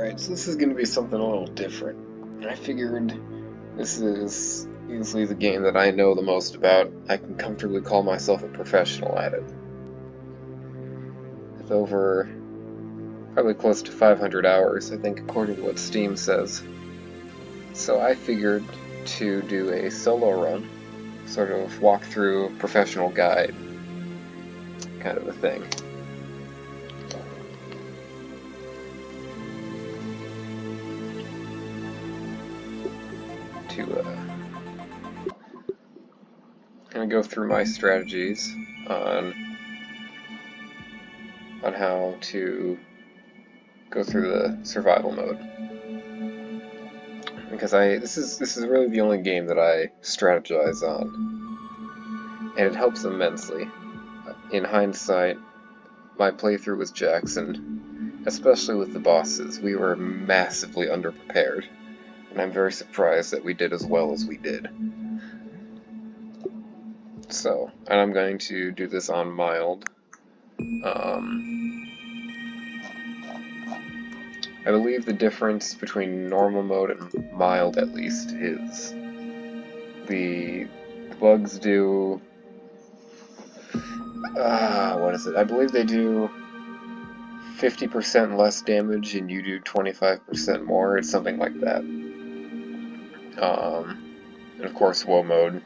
Alright, so this is going to be something a little different. I figured this is easily the game that I know the most about. I can comfortably call myself a professional at it. With over probably close to 500 hours, I think, according to what Steam says. So I figured to do a solo run, sort of walkthrough, professional guide kind of a thing. To kind of go through my strategies on how to go through the survival mode, because this is really the only game that I strategize on, and it helps immensely. In hindsight, my playthrough with Jackson, especially with the bosses, we were massively underprepared. And I'm very surprised that we did as well as we did. So, and I'm going to do this on mild. I believe the difference between normal mode and mild, at least, is the bugs do... what is it? I believe they do 50% less damage and you do 25% more. It's something like that. And of course, WoW mode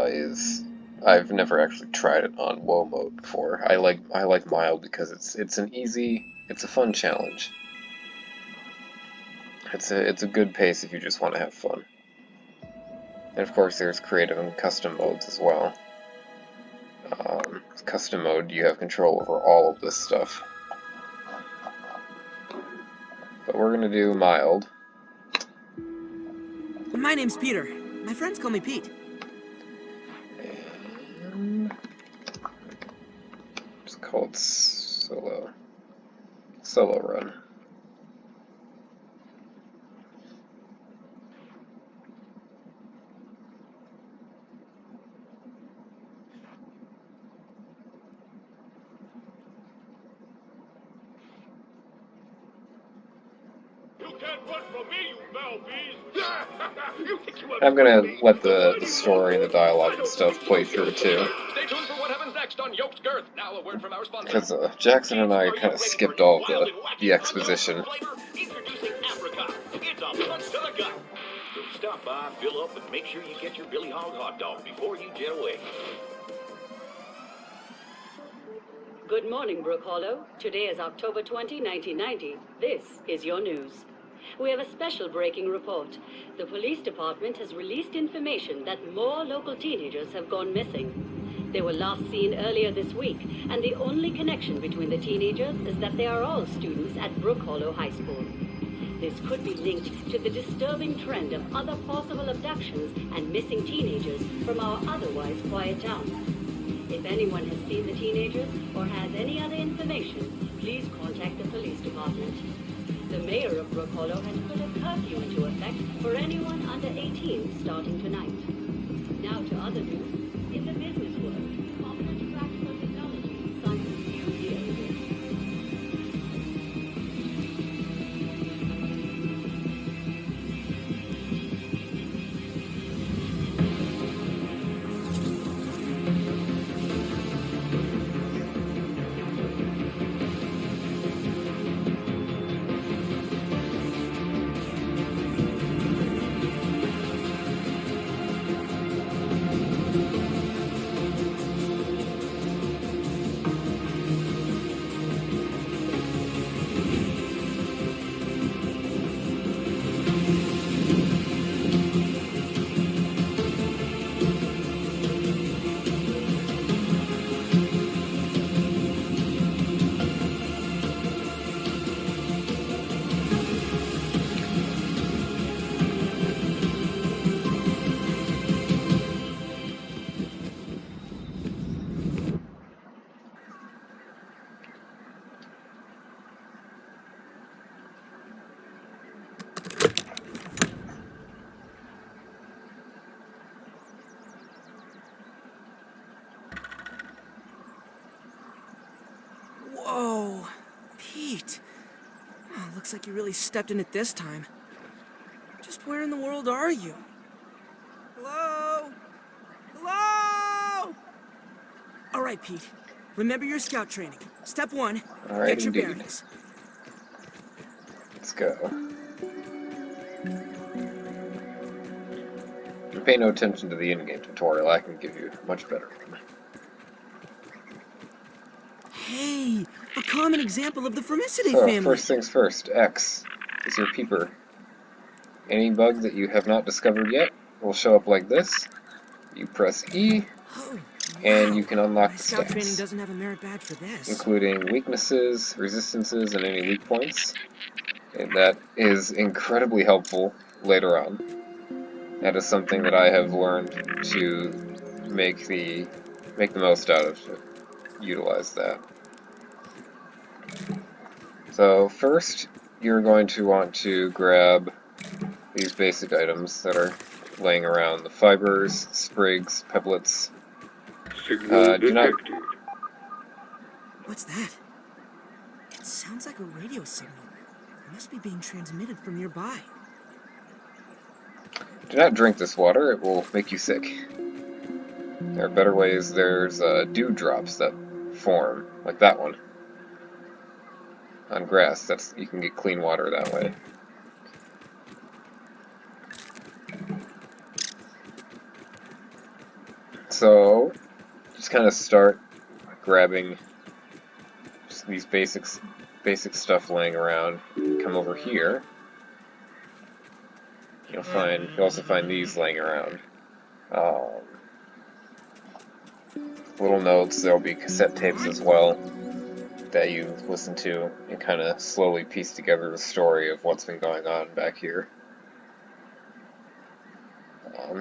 is... I've never actually tried it on WoW mode before. I like mild because it's a fun challenge. It's a good pace if you just want to have fun. And of course, there's creative and custom modes as well. Custom mode, you have control over all of this stuff. But we're gonna do mild. My name's Peter. My friends call me Pete. And it's called solo run. I'm gonna let the story and the dialogue and stuff play through too. Stay tuned for what happens next on Yoked Girth. Now a word from our sponsor. Because Jackson and I kind of skipped all the exposition. Introducing Africa. It's a punch to the gut. So stop by, fill up, and make sure you get your Billy Hog hot dog before you jet away. Good morning, BURG.L. Today is October 20, 1990. This is your news. We have a special breaking report. The police department has released information that more local teenagers have gone missing. They were last seen earlier this week, and the only connection between the teenagers is that they are all students at BURG.L High School. This could be linked to the disturbing trend of other possible abductions and missing teenagers from our otherwise quiet town. If anyone has seen the teenagers or has any other information, please contact the police department. The mayor of BURG.L has put a curfew into effect for anyone under 18 starting tonight. Now to other news. In the business world, popular practical technology signs a few deals. Looks like you really stepped in it this time. Just where in the world are you? Hello? Hello? All right, Pete. Remember your scout training. Step 1, All right, get your indeed. bearings. Let's go. And pay no attention to the in-game tutorial. I can give you a much better one. Hey, a common example of the Formicidae So, family. first things first, X is your peeper. Any bug that you have not discovered yet will show up like this. You press E, Oh, and wow. you can unlock My the scout training stats, doesn't have a merit badge for this. including weaknesses, resistances, and any weak points. And that is incredibly helpful later on. That is something that I have learned to make the most out of, to utilize that. So first, you're going to want to grab these basic items that are laying around: the fibers, sprigs, pebblets. Do not. What's that? It sounds like a radio signal. It must be being transmitted from nearby. Do not drink this water, it will make you sick. There are better ways. There's dewdrops that form, like that one, on grass. You can get clean water that way. So, just kind of start grabbing just these basic stuff laying around. Come over here. You'll also find these laying around. Little notes. There'll be cassette tapes as well that you listen to and kind of slowly piece together the story of what's been going on back here.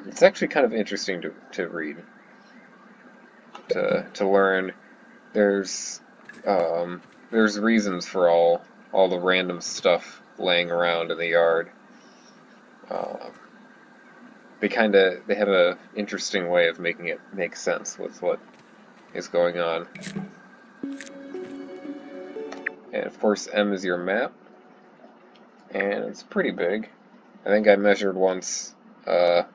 It's actually kind of interesting to read, to learn. There's reasons for all the random stuff laying around in the yard. They have a interesting way of making it make sense with what is going on. And of course, M is your map, and it's pretty big. I think I measured once. Of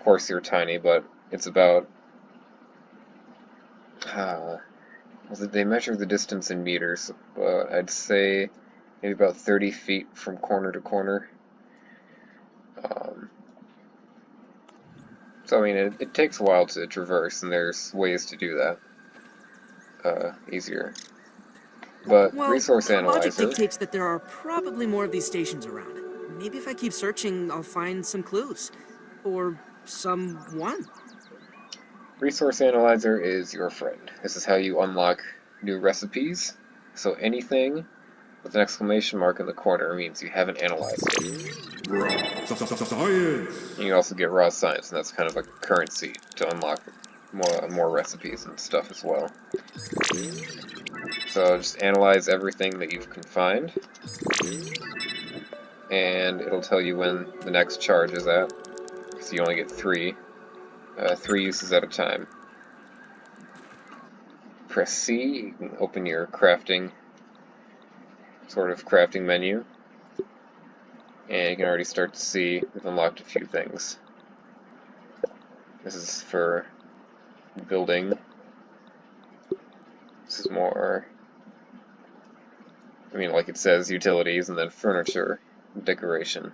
course you're tiny, but it's about. They measure the distance in meters, but I'd say maybe about 30 feet from corner to corner. So it takes a while to traverse, and there's ways to do that easier. But Well, resource logic analyzer. dictates that there are probably more of these stations around. Maybe if I keep searching, I'll find some clues. Or someone. Resource analyzer is your friend. This is how you unlock new recipes. So anything with an exclamation mark in the corner means you haven't analyzed it. Science! You can also get raw science, and that's kind of a currency to unlock more recipes and stuff as well. So just analyze everything that you can find, and it'll tell you when the next charge is at, because you only get three uses at a time. Press C, you can open your crafting menu, and you can already start to see we've unlocked a few things. This is for building. This is more, like it says, utilities, and then furniture, decoration.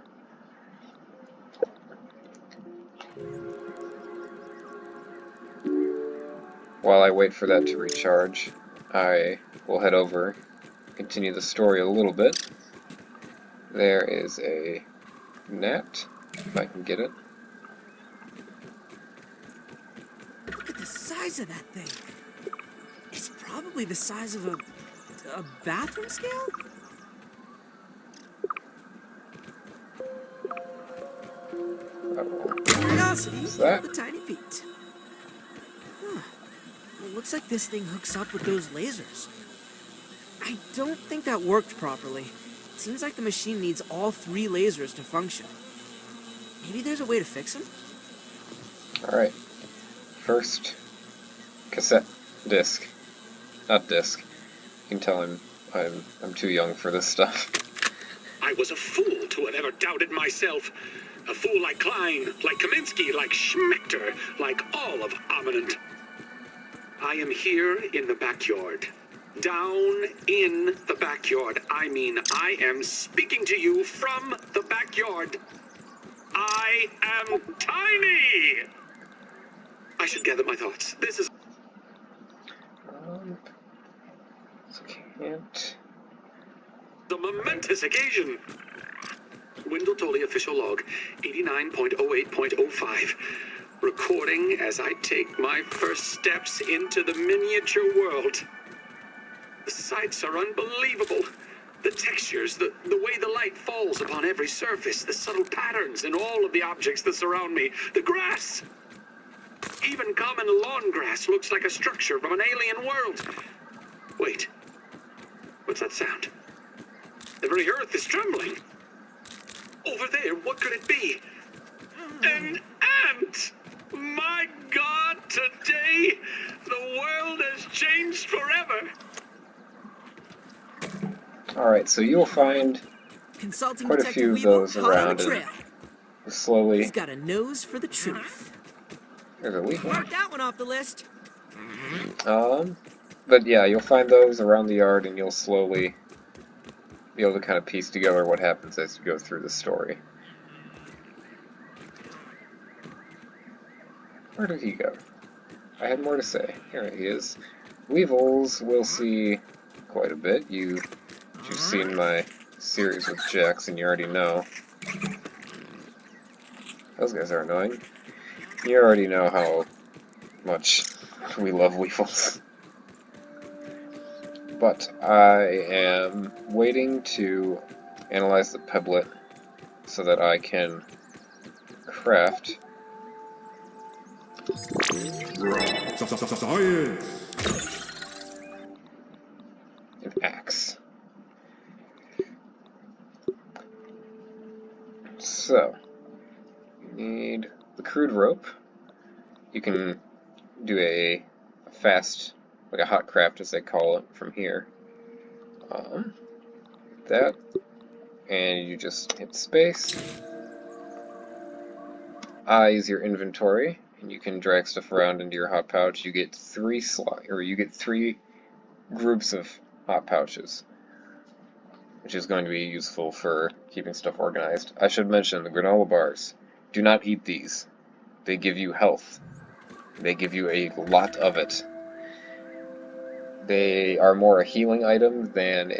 While I wait for that to recharge, I will head over, continue the story a little bit. There is a gnat, if I can get it. Look at the size of that thing. It's probably the size of a bathroom scale? Curiosity, What's that? the tiny Pete. Huh. Well, looks like this thing hooks up with those lasers. I don't think that worked properly. It seems like the machine needs all 3 lasers to function. Maybe there's a way to fix them? Alright. First, cassette disc. Not disc. You can tell I'm too young for this stuff. I was a fool to have ever doubted myself. A fool like Klein, like Kaminsky, like Schmechter, like all of Ominent. I am here in the backyard. Down in the backyard. I mean, I am speaking to you from the backyard. I am tiny! I should gather my thoughts. This is... So can't... a momentous occasion. Wendell Tolley official log, 89.08.05. Recording as I take my first steps into the miniature world. The sights are unbelievable. The textures, the way the light falls upon every surface, the subtle patterns in all of the objects that surround me, the grass. Even common lawn grass looks like a structure from an alien world. Wait, what's that sound? The very earth is trembling. Over there, what could it be? An ant! My God, today, the world has changed forever. Alright, so you'll find Consulting quite a Detective few of Weevil, those hot on around, the and trail. slowly... He's got a nose for the truth. There's a weak one. Mark that one off the list. But yeah, you'll find those around the yard, and you'll slowly be able to kind of piece together what happens as you go through the story. Where did he go? I had more to say. Here he is. Weevils we'll see quite a bit. You've seen my series with Jax, and you already know. Those guys are annoying. You already know how much we love Weevils. But I am waiting to analyze the pebblet so that I can craft Science! an axe. So, you need the crude rope. You can do a fast, like a hot craft as they call it, from here. That, and you just hit space. I is your inventory, and you can drag stuff around into your hot pouch. You get three groups of hot pouches, which is going to be useful for keeping stuff organized. I should mention the granola bars. Do not eat these. They give you health. They give you a lot of it. They are more a healing item than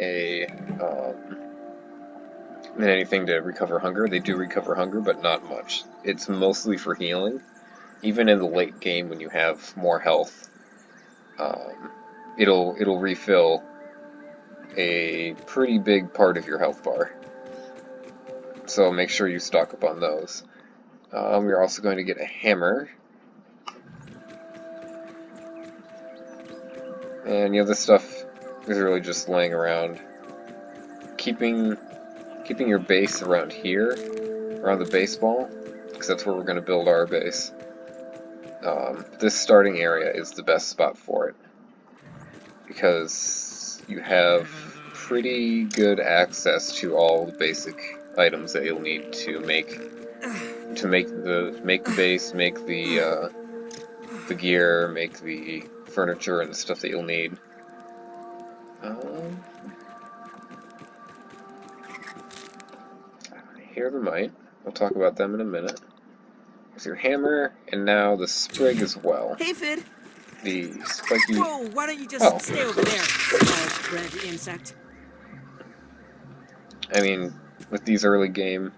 anything to recover hunger. They do recover hunger, but not much. It's mostly for healing. Even in the late game, when you have more health, it'll refill a pretty big part of your health bar. So make sure you stock up on those. We're also going to get a hammer. And this stuff is really just laying around. Keeping your base around here, around the baseball, because that's where we're going to build our base. This starting area is the best spot for it, because you have pretty good access to all the basic items that you'll need to make the base, make the gear, make the furniture and the stuff that you'll need. Here the might. We'll talk about them in a minute. There's your hammer, and now the sprig as well. Hey, Fid. The spiky... Whoa, why don't you just stay over there, red insect? I mean, with these early game...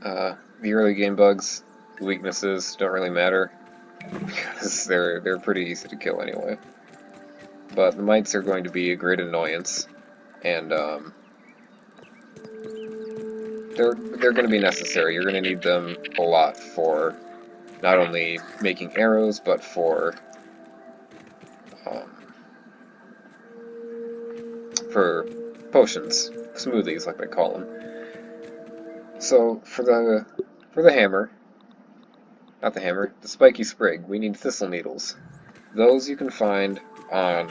the early game bugs, the weaknesses don't really matter, because they're pretty easy to kill anyway. But the mites are going to be a great annoyance, and they're going to be necessary. You're going to need them a lot for not only making arrows, but for potions, smoothies like they call them. So for the hammer, not the hammer, the spiky sprig, we need thistle needles. Those you can find on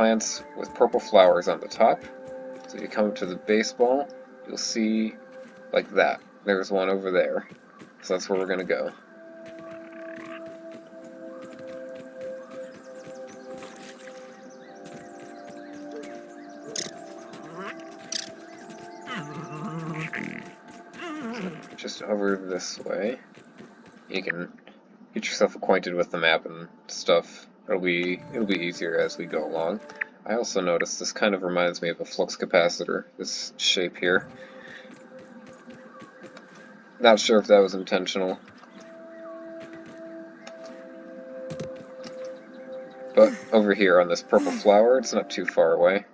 plants with purple flowers on the top. So you come to the baseball, you'll see like that. There's one over there. So that's where we're going to go. Just over this way. You can get yourself acquainted with the map and stuff. It'll be easier as we go along. I also noticed this kind of reminds me of a flux capacitor, this shape here. Not sure if that was intentional. But over here on this purple flower, it's not too far away.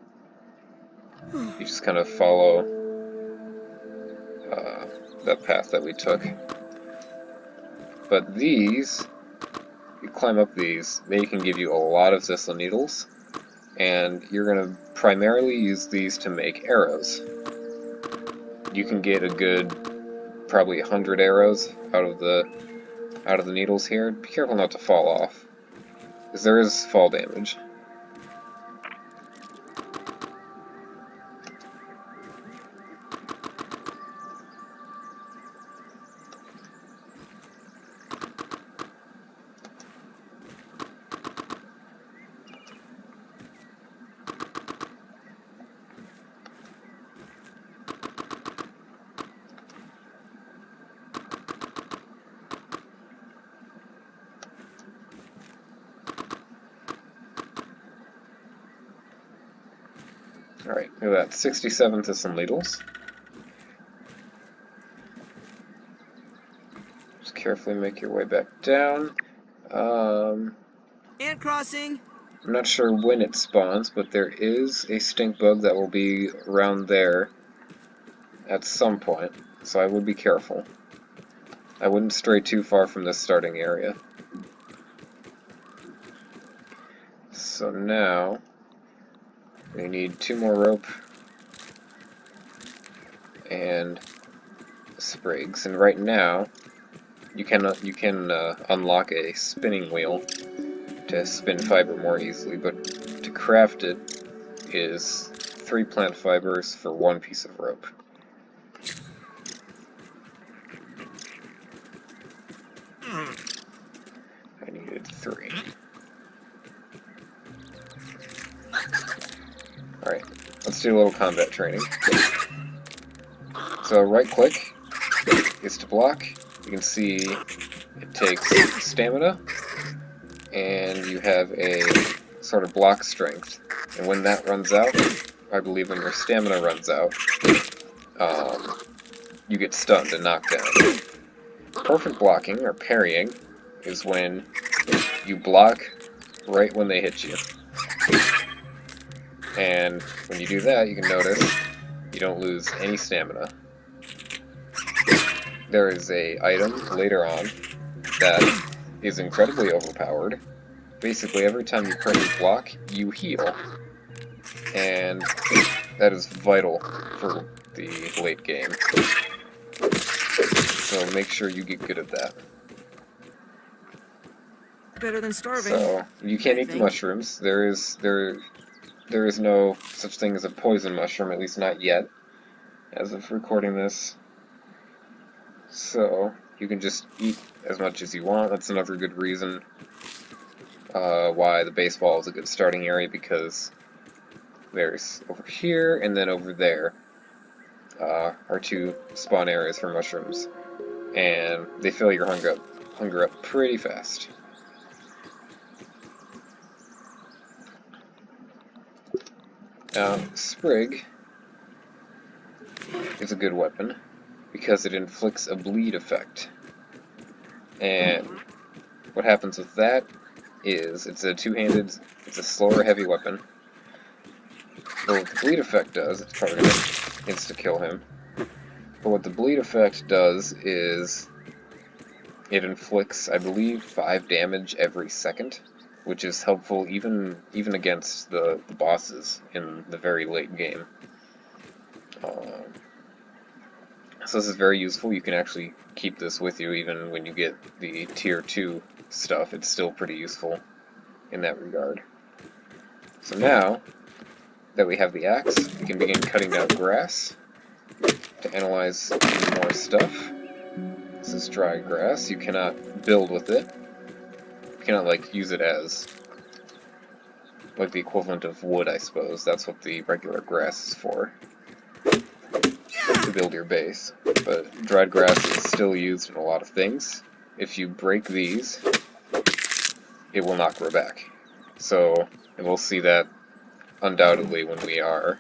You just kind of follow that path that we took. But these, you climb up these, they can give you a lot of thistle needles, and you're going to primarily use these to make arrows. You can get a good probably 100 arrows out of the needles here. Be careful not to fall off, because there is fall damage. Alright, look at that, 67 thistle needles. Just carefully make your way back down. Ant crossing! I'm not sure when it spawns, but there is a stink bug that will be around there at some point, so I would be careful. I wouldn't stray too far from this starting area. So now we need 2 more rope and sprigs, and right now you can unlock a spinning wheel to spin fiber more easily, but to craft it is 3 plant fibers for 1 piece of rope. I needed 3. Alright, let's do a little combat training. So right click is to block. You can see it takes stamina, and you have a sort of block strength. And when that runs out, I believe when your stamina runs out, you get stunned and knocked down. Perfect blocking, or parrying, is when you block right when they hit you. And when you do that, you can notice you don't lose any stamina. There is a item later on that is incredibly overpowered. Basically, every time you currently block, you heal. And that is vital for the late game. So make sure you get good at that. Better than starving. So, you can't eat the mushrooms. There is no such thing as a poison mushroom, at least not yet, as of recording this. So, you can just eat as much as you want. That's another good reason why the baseball is a good starting area, because there's over here and then over there are 2 spawn areas for mushrooms, and they fill your hunger up pretty fast. Now, Sprig is a good weapon because it inflicts a bleed effect. And what happens with that is it's a two-handed, it's a slower heavy weapon. But what the bleed effect does, it's probably going to insta-kill him. But what the bleed effect does is it inflicts, I believe, 5 damage every second, which is helpful even against the bosses in the very late game. So this is very useful. You can actually keep this with you even when you get the tier 2 stuff. It's still pretty useful in that regard. So now that we have the axe, we can begin cutting down grass to analyze more stuff. This is dry grass. You cannot build with it. You cannot, like, use it as, like, the equivalent of wood, I suppose. That's what the regular grass is for, to build your base. But dried grass is still used in a lot of things. If you break these, it will not grow back. So, and we'll see that undoubtedly when we are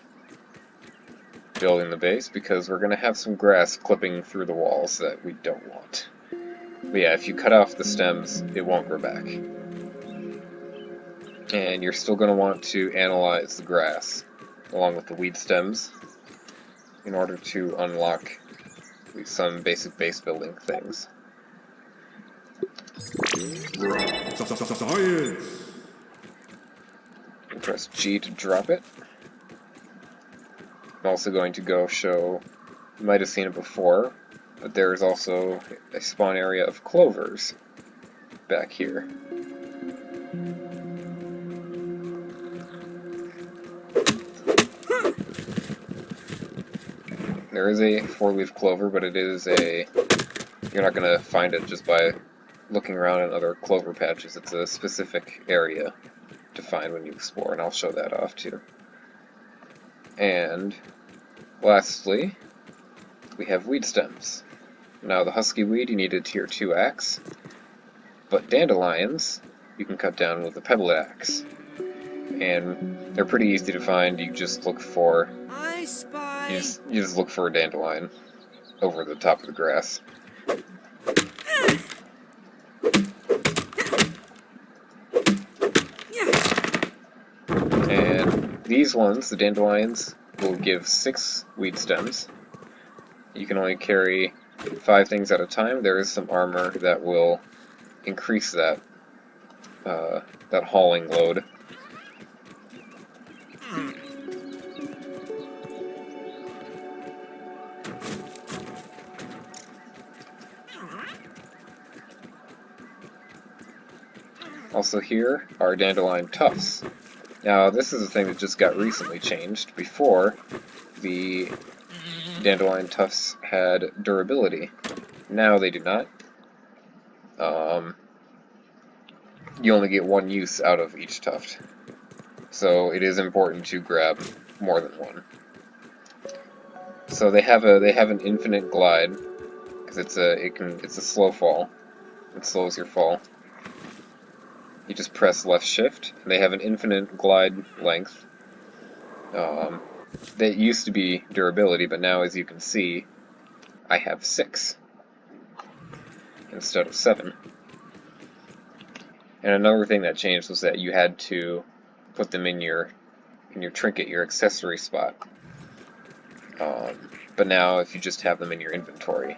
building the base, because we're going to have some grass clipping through the walls that we don't want. But yeah, if you cut off the stems, it won't grow back. And you're still going to want to analyze the grass along with the weed stems in order to unlock some basic base building things. Science. Press G to drop it. I'm also going to go show, you might have seen it before, but there is also a spawn area of clovers back here. There is a 4-leaf clover, but it is you're not going to find it just by looking around in other clover patches. It's a specific area to find when you explore, and I'll show that off too. And lastly, we have weed stems. Now the husky weed, you need a tier 2 axe, but dandelions you can cut down with a pebble axe. And they're pretty easy to find. You just look for I spy. you just look for a dandelion over the top of the grass. And these ones, the dandelions, will give 6 weed stems. You can only carry 5 things at a time. There is some armor that will increase that that hauling load. Also here are dandelion tufts. Now this is a thing that just got recently changed. Before, the dandelion tufts had durability. Now they do not. You only get 1 use out of each tuft. So it is important to grab more than one. So they have an infinite glide, because it's a slow fall. It slows your fall. You just press left shift. They have an infinite glide length. That used to be durability, but now, as you can see, I have 6 instead of 7. And another thing that changed was that you had to put them in your trinket, your accessory spot. But now, if you just have them in your inventory,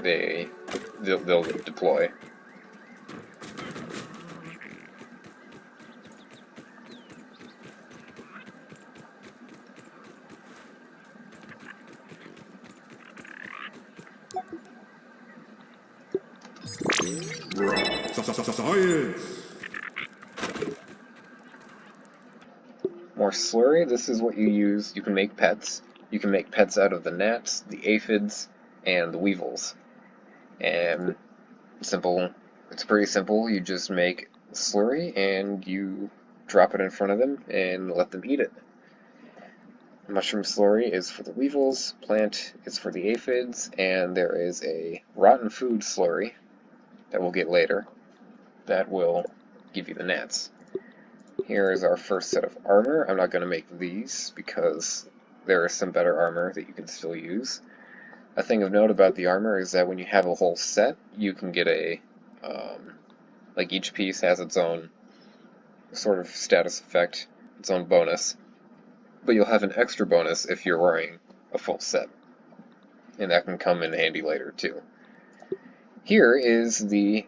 they'll deploy. Science. More slurry. This is what you use. You can make pets. You can make pets out of the gnats, the aphids, and the weevils. And it's pretty simple. You just make slurry and you drop it in front of them and let them eat it. Mushroom slurry is for the weevils, plant is for the aphids, and there is a rotten food slurry that we'll get later that will give you the gnats. Here is our first set of armor. I'm not going to make these because there is some better armor that you can still use. A thing of note about the armor is that when you have a whole set, you can get like each piece has its own sort of status effect, its own bonus, but you'll have an extra bonus if you're wearing a full set, and that can come in handy later too. Here is the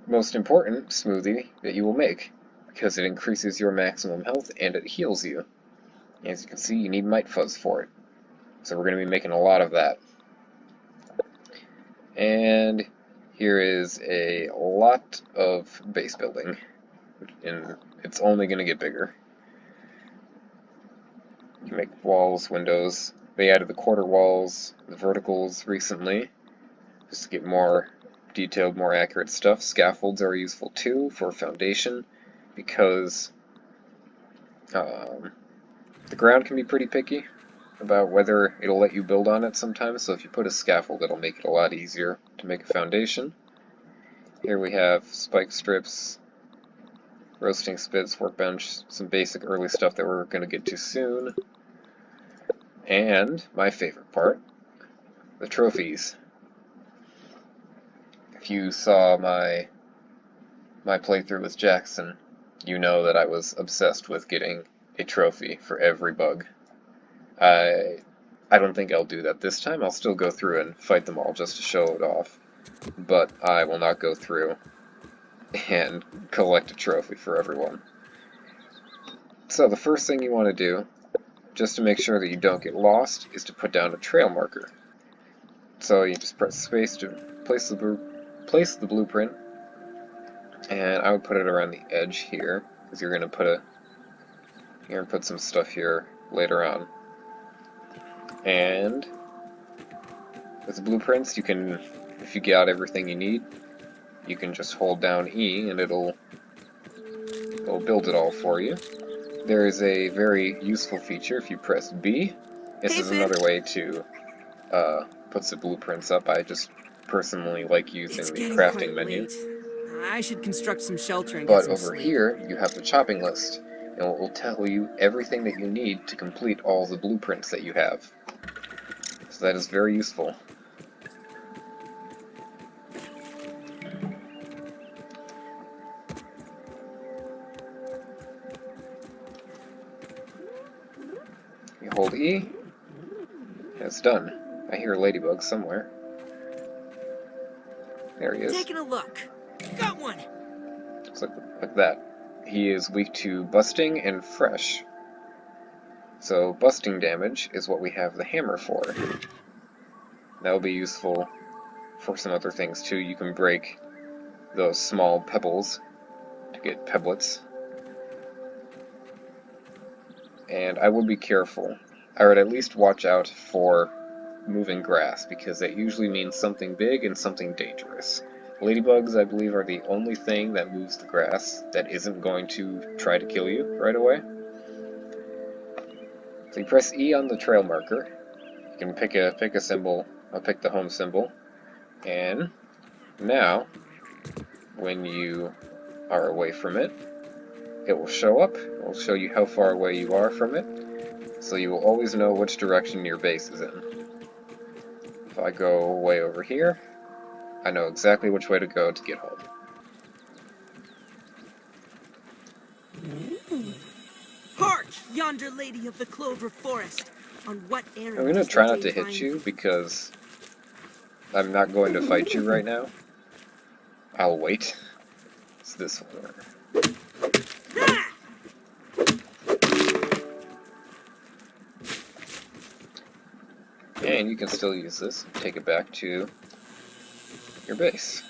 most important smoothie that you will make, because it increases your maximum health and it heals you. As you can see, you need Might Fuzz for it, so we're going to be making a lot of that. And here is a lot of base building. and it's only going to get bigger. You can make walls, windows. They added the quarter walls, the verticals recently, just to get more detailed, more accurate stuff. Scaffolds are useful too for foundation, because the ground can be pretty picky about whether it'll let you build on it sometimes, so if you put a scaffold, it'll make it a lot easier to make a foundation. Here we have spike strips, roasting spits, workbench, some basic early stuff that we're going to get to soon. And my favorite part, the trophies. If you saw my playthrough with Jackson, you know that I was obsessed with getting a trophy for every bug. I don't think I'll do that this time. I'll still go through and fight them all just to show it off, but I will not go through and collect a trophy for everyone. So the first thing you want to do, just to make sure that you don't get lost, is to put down a trail marker. So you just press space to place the blueprint, and I would put it around the edge here, because you're going to put some stuff here later on. And with the blueprints, you can, if you got everything you need, you can just hold down E and it'll build it all for you. There is a very useful feature if you press B. This is another way to put the blueprints up. I just personally like using the crafting menu. I should construct some shelter and But get some over sleep. here, you have the chopping list, and it will tell you everything that you need to complete all the blueprints that you have. So that is very useful. You hold E, and it's done. I hear a ladybug somewhere. There he is. Taking a look. Got one. Looks like that. He is weak to busting and fresh. So busting damage is what we have the hammer for. That will be useful for some other things too. You can break those small pebbles to get pebblets. And I would be careful. I would at least watch out for moving grass, because that usually means something big and something dangerous. Ladybugs, I believe, are the only thing that moves the grass that isn't going to try to kill you right away. So you press E on the trail marker. You can pick a symbol. I'll pick the home symbol. And now, when you are away from it, it will show up. It will show you how far away you are from it, so you will always know which direction your base is in. If I go way over here, I know exactly which way to go to get home. Hark, yonder lady of the clover forest. On what errand? I'm going to does try the not to day hit find you, because I'm not going to fight you right now. I'll wait. It's this one. Ah! And you can still use this and take it back to your base.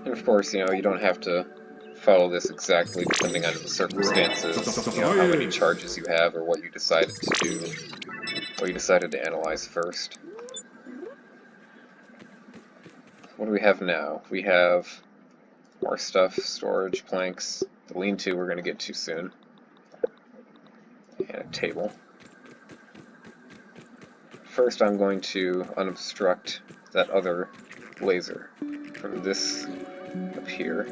And of course, you don't have to follow this exactly depending on the circumstances, how many charges you have or what you decided to do, what you decided to analyze first. What do we have now? We have more stuff, storage, planks, the lean-to we're going to get to soon, and a table. First I'm going to unobstruct that other laser from this up here.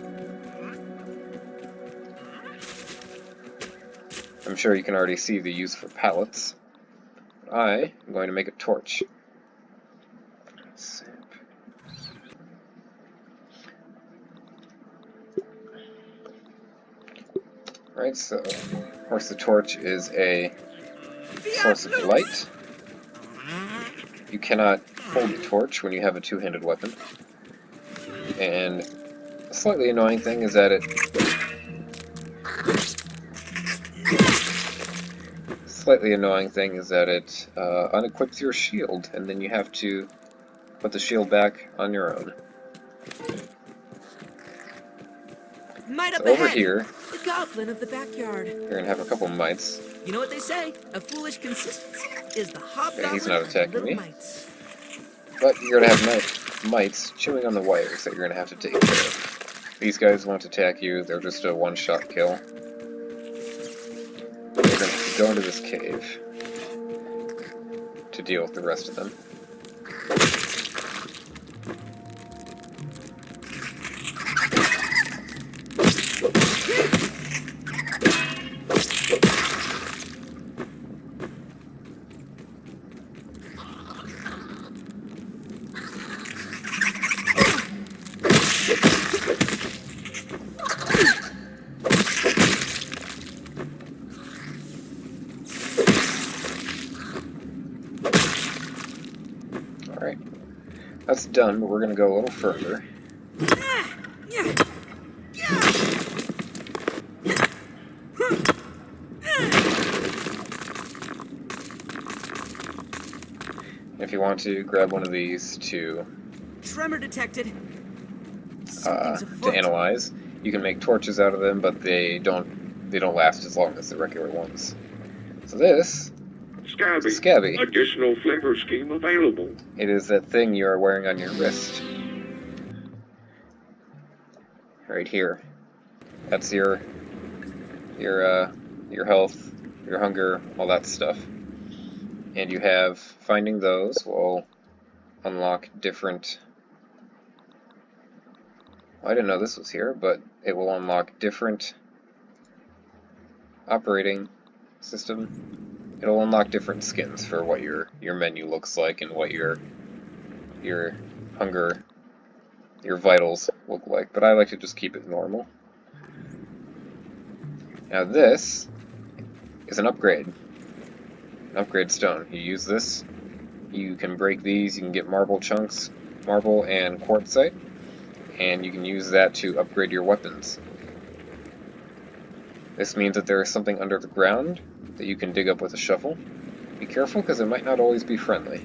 I'm sure you can already see the use for pallets. I am going to make a torch. Right, so of course the torch is a source of light. You cannot hold the torch when you have a two-handed weapon. And a slightly annoying thing is that slightly annoying thing is that it unequips your shield, and then you have to put the shield back on your own. Might So up over ahead. here, The goblin of the backyard. you're gonna have a couple mites. You know what they say? A foolish consistency is the Okay, he's hobgoblin not of attacking little me. mites. But you're gonna have mites chewing on the wires that you're gonna have to take care of. These guys won't attack you, they're just a one-shot kill. You're gonna have to go into this cave to deal with the rest of them. Alright, that's done, but we're gonna go a little further. If you want to, grab one of these to Tremor detected. Something's to afoot. analyze. You can make torches out of them, but they don't last as long as the regular ones. So this Scabby. Scabby. Additional flavor scheme available. It is that thing you are wearing on your wrist. Right here. That's your health, your hunger, all that stuff. And you have, finding those will unlock different... Well, I didn't know this was here, but it will unlock different operating system. It'll unlock different skins for what your menu looks like and what your hunger, your vitals look like. But I like to just keep it normal. Now this is an upgrade. An upgrade stone. You use this, you can break these, you can get marble chunks, marble and quartzite, and you can use that to upgrade your weapons. This means that there is something under the ground that you can dig up with a shovel. Be careful, because it might not always be friendly.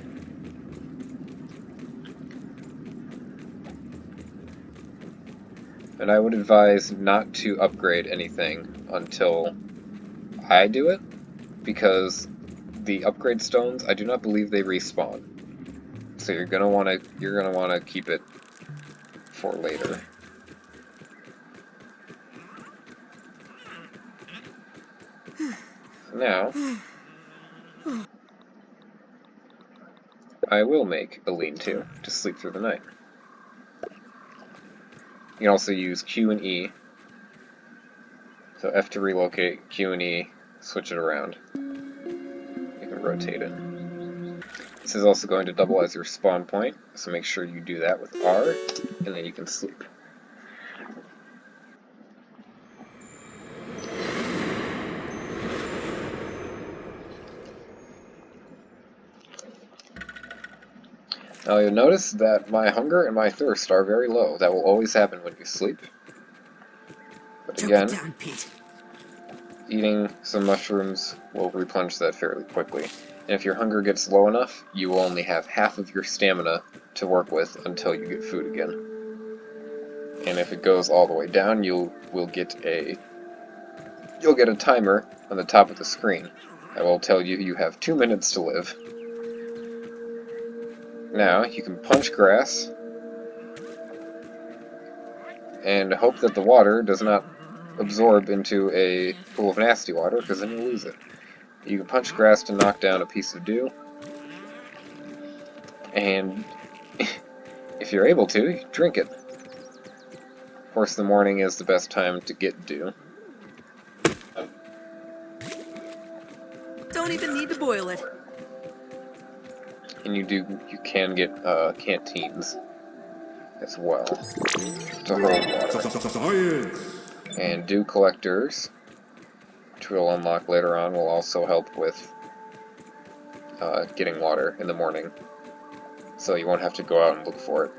And I would advise not to upgrade anything until I do it, because the upgrade stones, I do not believe they respawn. So you're gonna wanna keep it for later. Now, I will make a lean-to to sleep through the night. You can also use Q and E. So F to relocate, Q and E, switch it around. You can rotate it. This is also going to double as your spawn point, so make sure you do that with R, and then you can sleep. Now you'll notice that my hunger and my thirst are very low. That will always happen when you sleep. But again, Down, Pete. eating some mushrooms will replenish that fairly quickly. And if your hunger gets low enough, you will only have half of your stamina to work with until you get food again. And if it goes all the way down, you'll get a timer on the top of the screen that will tell you you have 2 minutes to live. Now, you can punch grass and hope that the water does not absorb into a pool of nasty water, because then you lose it. You can punch grass to knock down a piece of dew, and if you're able to, you drink it. Of course, the morning is the best time to get dew. Don't even need to boil it. And you can get canteens as well to hold water. Science! And dew collectors, which we'll unlock later on, will also help with getting water in the morning. So you won't have to go out and look for it.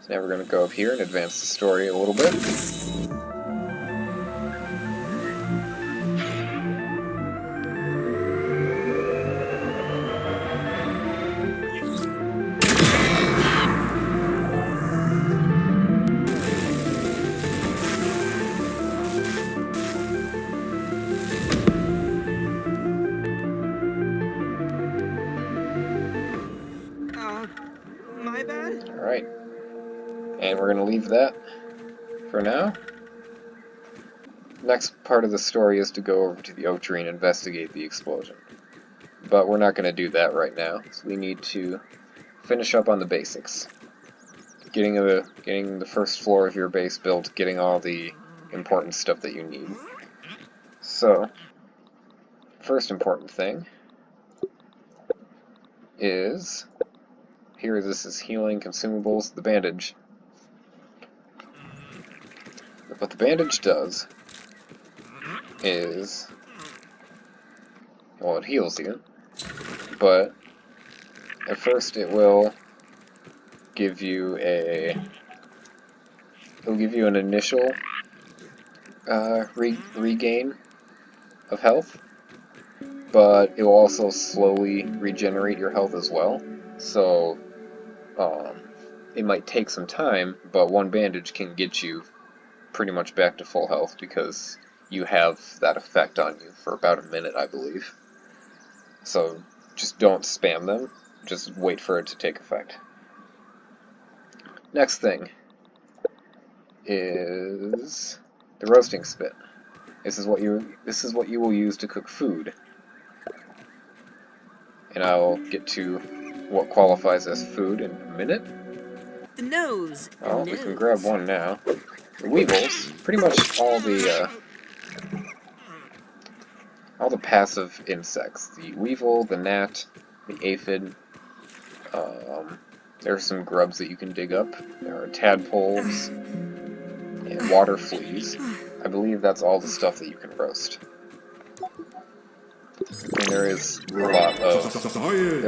So now we're going to go up here and advance the story a little bit. Alright. And we're going to leave that for now. Next part of the story is to go over to the oak tree and investigate the explosion. But we're not going to do that right now, so we need to finish up on the basics. Getting the first floor of your base built, getting all the important stuff that you need. So, first important thing is, here this is healing, consumables, the bandage. What the bandage does is, well, it heals you, but at first it will give you an initial regain of health, but it will also slowly regenerate your health as well. So it might take some time, but one bandage can get you pretty much back to full health because you have that effect on you for about a minute, I believe. So just don't spam them, just wait for it to take effect. Next thing is the roasting spit. This is what you will use to cook food. And I'll get to what qualifies as food in a minute. The nose. Oh, we can grab one now. The weevils, pretty much all the passive insects. The weevil, the gnat, the aphid. There are some grubs that you can dig up. There are tadpoles and water fleas. I believe that's all the stuff that you can roast. And there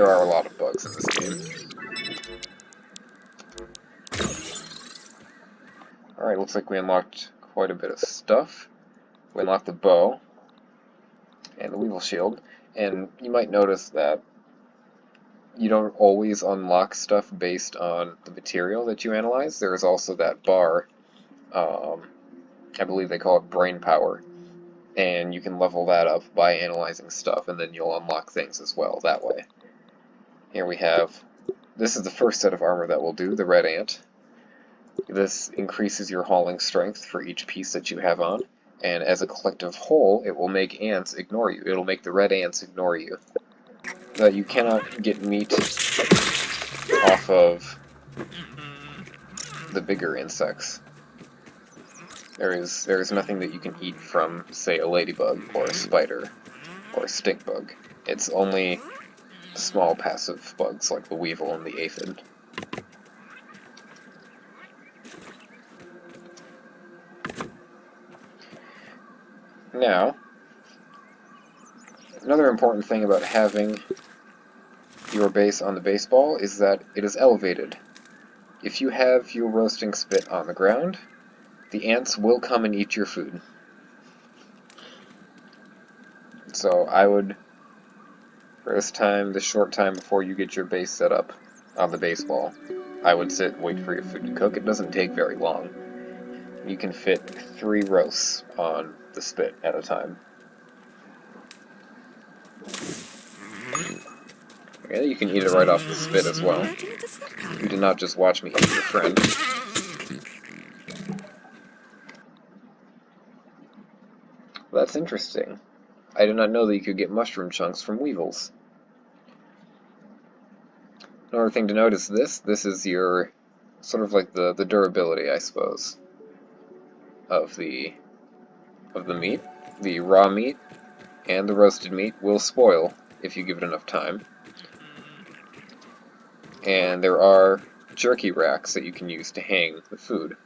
are a lot of bugs in this game. Alright, looks like we unlocked quite a bit of stuff. We unlocked the bow and the weevil shield, and you might notice that you don't always unlock stuff based on the material that you analyze. There is also that bar, I believe they call it brain power, and you can level that up by analyzing stuff, and then you'll unlock things as well that way. Here we have, this is the first set of armor that we'll do, the red ant. This increases your hauling strength for each piece that you have on, and as a collective whole, it will make ants ignore you. It'll make the red ants ignore you. That you cannot get meat off of the bigger insects. There is nothing that you can eat from, say, a ladybug, or a spider, or a stink bug. It's only small passive bugs like the weevil and the aphid. Now, another important thing about having your base on the baseball is that it is elevated. If you have your roasting spit on the ground, the ants will come and eat your food. So I would, for this short time before you get your base set up on the baseball, I would sit and wait for your food to cook. It doesn't take very long. You can fit 3 roasts on the spit at a time. Yeah, you can eat it right off the spit as well. You did not just watch me eat your friend. That's interesting. I did not know that you could get mushroom chunks from weevils. Another thing to note is this. This is your, sort of like the durability, I suppose, of the meat. The raw meat and the roasted meat will spoil if you give it enough time. And there are jerky racks that you can use to hang the food.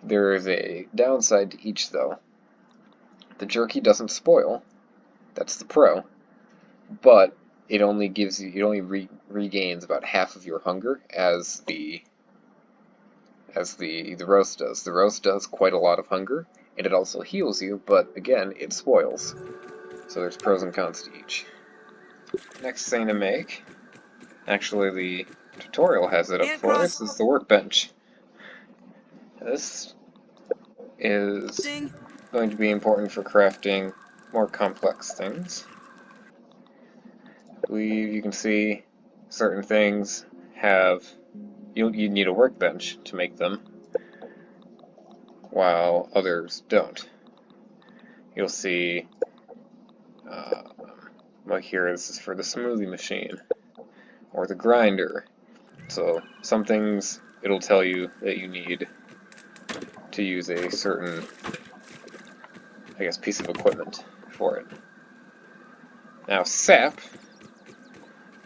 There is a downside to each, though. The jerky doesn't spoil. That's the pro. But it only regains about half of your hunger as the roast does. The roast does quite a lot of hunger, and it also heals you, but again, it spoils. So there's pros and cons to each. Next thing to make, actually the tutorial has it up for us, is the workbench. This is going to be important for crafting more complex things. You can see certain things have you need a workbench to make them, while others don't. You'll see, like here, this is for the smoothie machine, or the grinder. So some things it'll tell you that you need to use a certain, I guess, piece of equipment for it. Now sap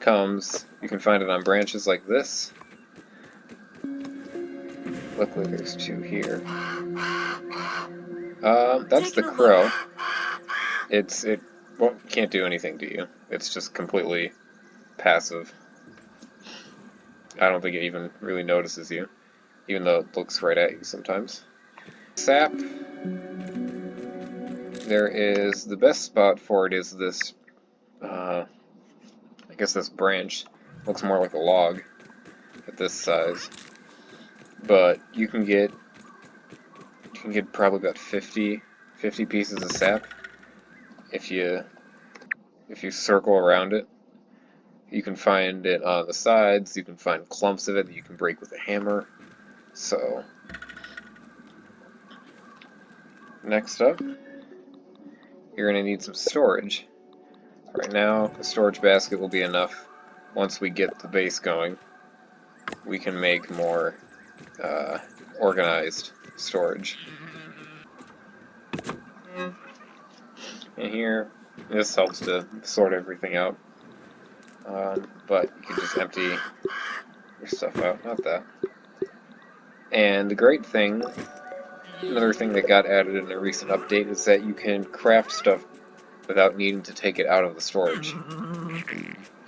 comes, you can find it on branches like this. Luckily there's two here. That's the crow. It can't do anything to you. It's just completely passive. I don't think it even really notices you, even though it looks right at you sometimes. Sap, there is, the best spot for it is this, I guess this branch. Looks more like a log at this size. But you can get probably about 50 pieces of sap if you circle around it. You can find it on the sides, you can find clumps of it that you can break with a hammer. So, next up, you're going to need some storage. Right now, a storage basket will be enough. Once we get the base going, we can make more organized storage. And here, this helps to sort everything out. But you can just empty your stuff out, not that. And the great thing, another thing that got added in a recent update, is that you can craft stuff without needing to take it out of the storage.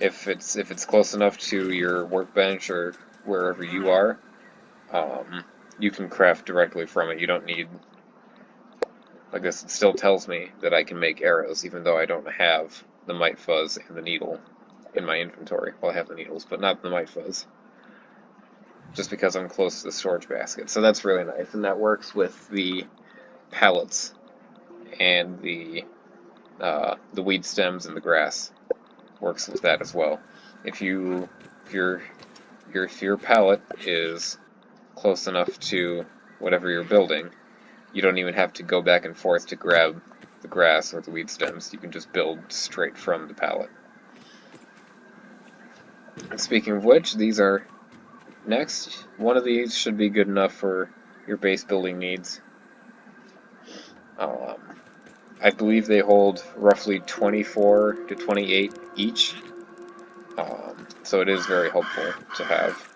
If it's close enough to your workbench or wherever you are, you can craft directly from it. You don't need, like this, it still tells me that I can make arrows, even though I don't have the mite fuzz and the needle in my inventory. Well, I have the needles, but not the mite fuzz. Just because I'm close to the storage basket. So that's really nice, and that works with the pallets and the weed stems and the grass. Works with that as well. If your pallet is close enough to whatever you're building, you don't even have to go back and forth to grab the grass or the weed stems. You can just build straight from the pallet. And speaking of which, these are next. One of these should be good enough for your base building needs. I believe they hold roughly 24 to 28 each. So it is very helpful to have.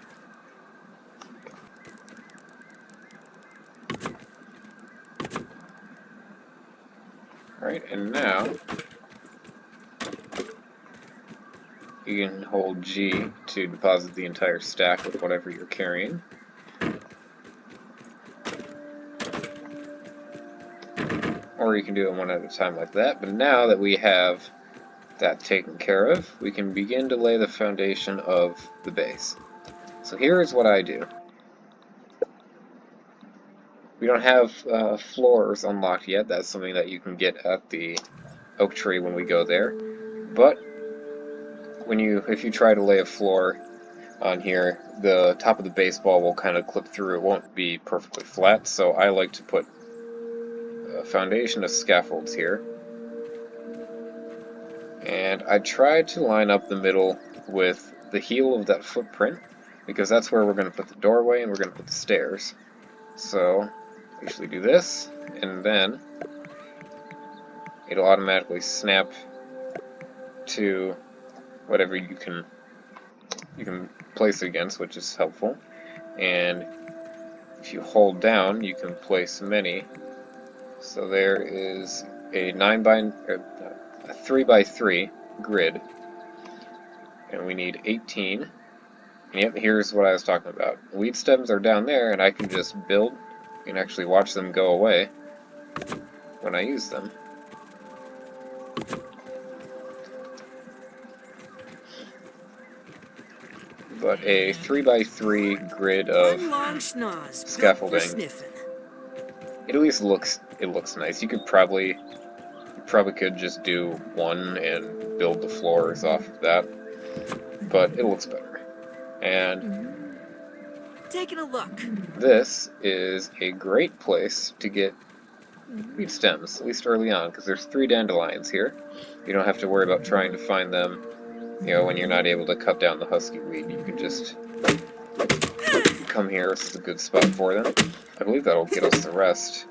Alright, and now you can hold G to deposit the entire stack with whatever you're carrying. Or you can do it one at a time like that. But now that we have that taken care of, we can begin to lay the foundation of the base. So here is what I do. We don't have floors unlocked yet. That's something that you can get at the oak tree when we go there. But if you try to lay a floor on here, the top of the baseball will kind of clip through. It won't be perfectly flat, so I like to put a foundation of scaffolds here. And I try to line up the middle with the heel of that footprint, because that's where we're going to put the doorway and we're going to put the stairs. So, I usually do this, and then it'll automatically snap to whatever you can place it against, which is helpful. And if you hold down, you can place many. So there is a 3x3 grid, and we need 18. And yep, here's what I was talking about. Weed stems are down there, and I can just build and actually watch them go away when I use them. But a 3x3 grid of scaffolding, it at least looks nice. You probably could just do one and build the floors off of that, but it looks better. And taking a look. This is a great place to get weed stems, at least early on, because there's 3 dandelions here. You don't have to worry about trying to find them, you know, when you're not able to cut down the husky weed. You can just come here. This is a good spot for them. I believe that'll get us the rest.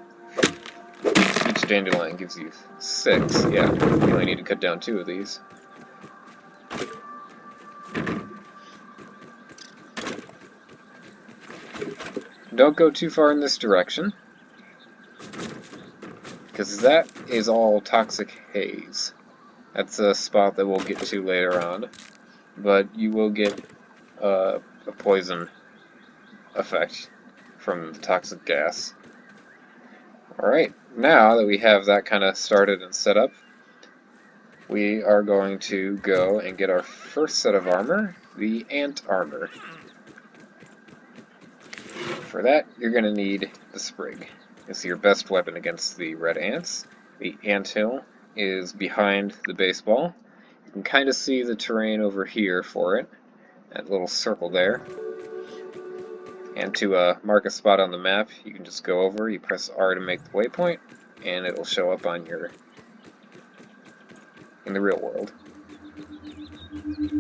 Each dandelion gives you 6. Yeah, you only need to cut down 2 of these. Don't go too far in this direction, because that is all toxic haze. That's a spot that we'll get to later on, but you will get a poison effect from the toxic gas. Alright, now that we have that kind of started and set up, we are going to go and get our first set of armor, the ant armor. For that, you're going to need the sprig. It's your best weapon against the red ants. The anthill is behind the baseball. You can kind of see the terrain over here for it, that little circle there. And to mark a spot on the map, you can just go over, you press R to make the waypoint, and it'll show up on your in the real world.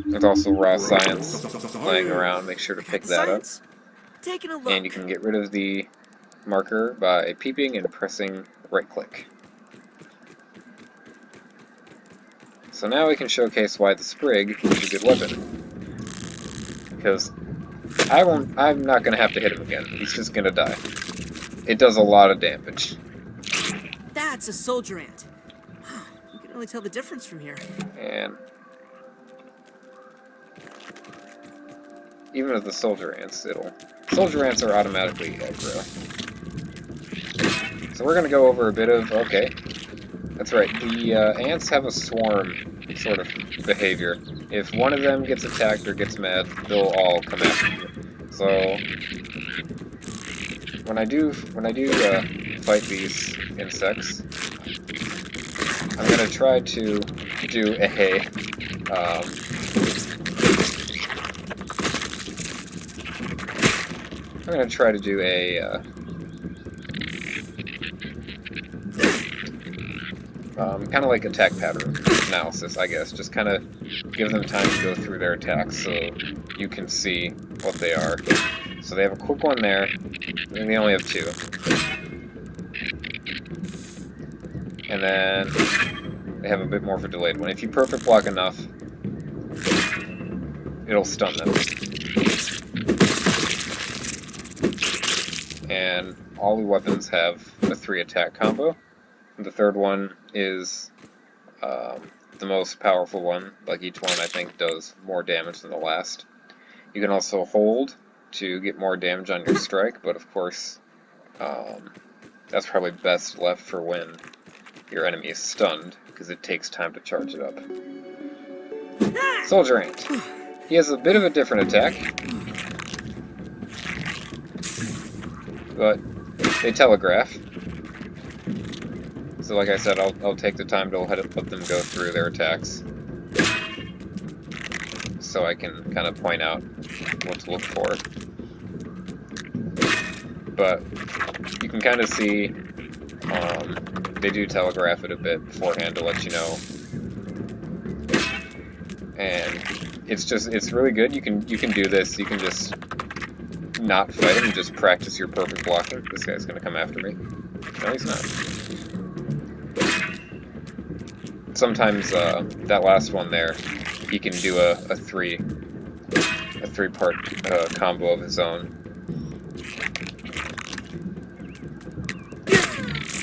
There's also raw science laying around, make sure to pick that up. Taking a look. And you can get rid of the marker by peeping and pressing right click. So now we can showcase why the sprig is a good weapon. Because I'm not going to have to hit him again. He's just going to die. It does a lot of damage. That's a soldier ant. You can really tell the difference from here. And even with the soldier ants, soldier ants are automatically aggro. So we're going to go over a bit of, okay, that's right, the ants have a swarm sort of behavior. If one of them gets attacked or gets mad, they'll all come after you. So when I do fight these insects, I'm going to try to do a kind of like attack pattern analysis, I guess. Just kind of give them time to go through their attacks so you can see what they are. So they have a quick one there, and they only have 2. And then they have a bit more of a delayed one. If you perfect block enough, it'll stun them. And all the weapons have a 3 attack combo. The third one is the most powerful one. Like, each one, I think, does more damage than the last. You can also hold to get more damage on your strike, but of course, that's probably best left for when your enemy is stunned, because it takes time to charge it up. Soldier Ant. He has a bit of a different attack, but they telegraph. So like I said, I'll take the time to let them go through their attacks, so I can kind of point out what to look for. But you can kind of see they do telegraph it a bit beforehand to let you know, and it's really good. You can do this. You can just not fight him, just practice your perfect blocking. This guy's gonna come after me. No, he's not. Sometimes that last one there, he can do a 3-part combo of his own.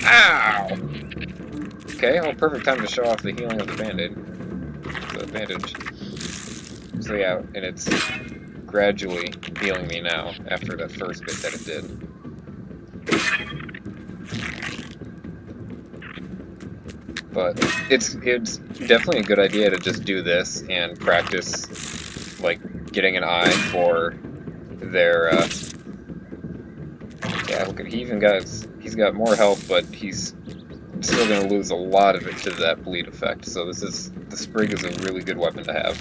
Ow! Okay, well, perfect time to show off the healing of the bandage. So yeah, and it's gradually healing me now after that first bit that it did. But it's definitely a good idea to just do this and practice, like, getting an eye for their, yeah, look at, he's got more health, but he's still going to lose a lot of it to that bleed effect, so the sprig is a really good weapon to have.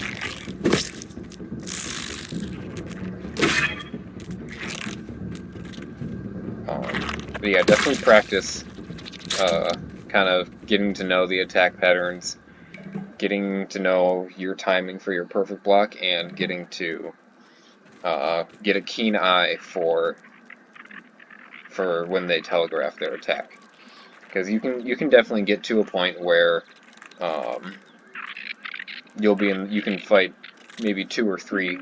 But yeah, definitely practice kind of getting to know the attack patterns, getting to know your timing for your perfect block, and getting to get a keen eye for when they telegraph their attack. Because you can definitely get to a point where you can fight maybe 2 or 3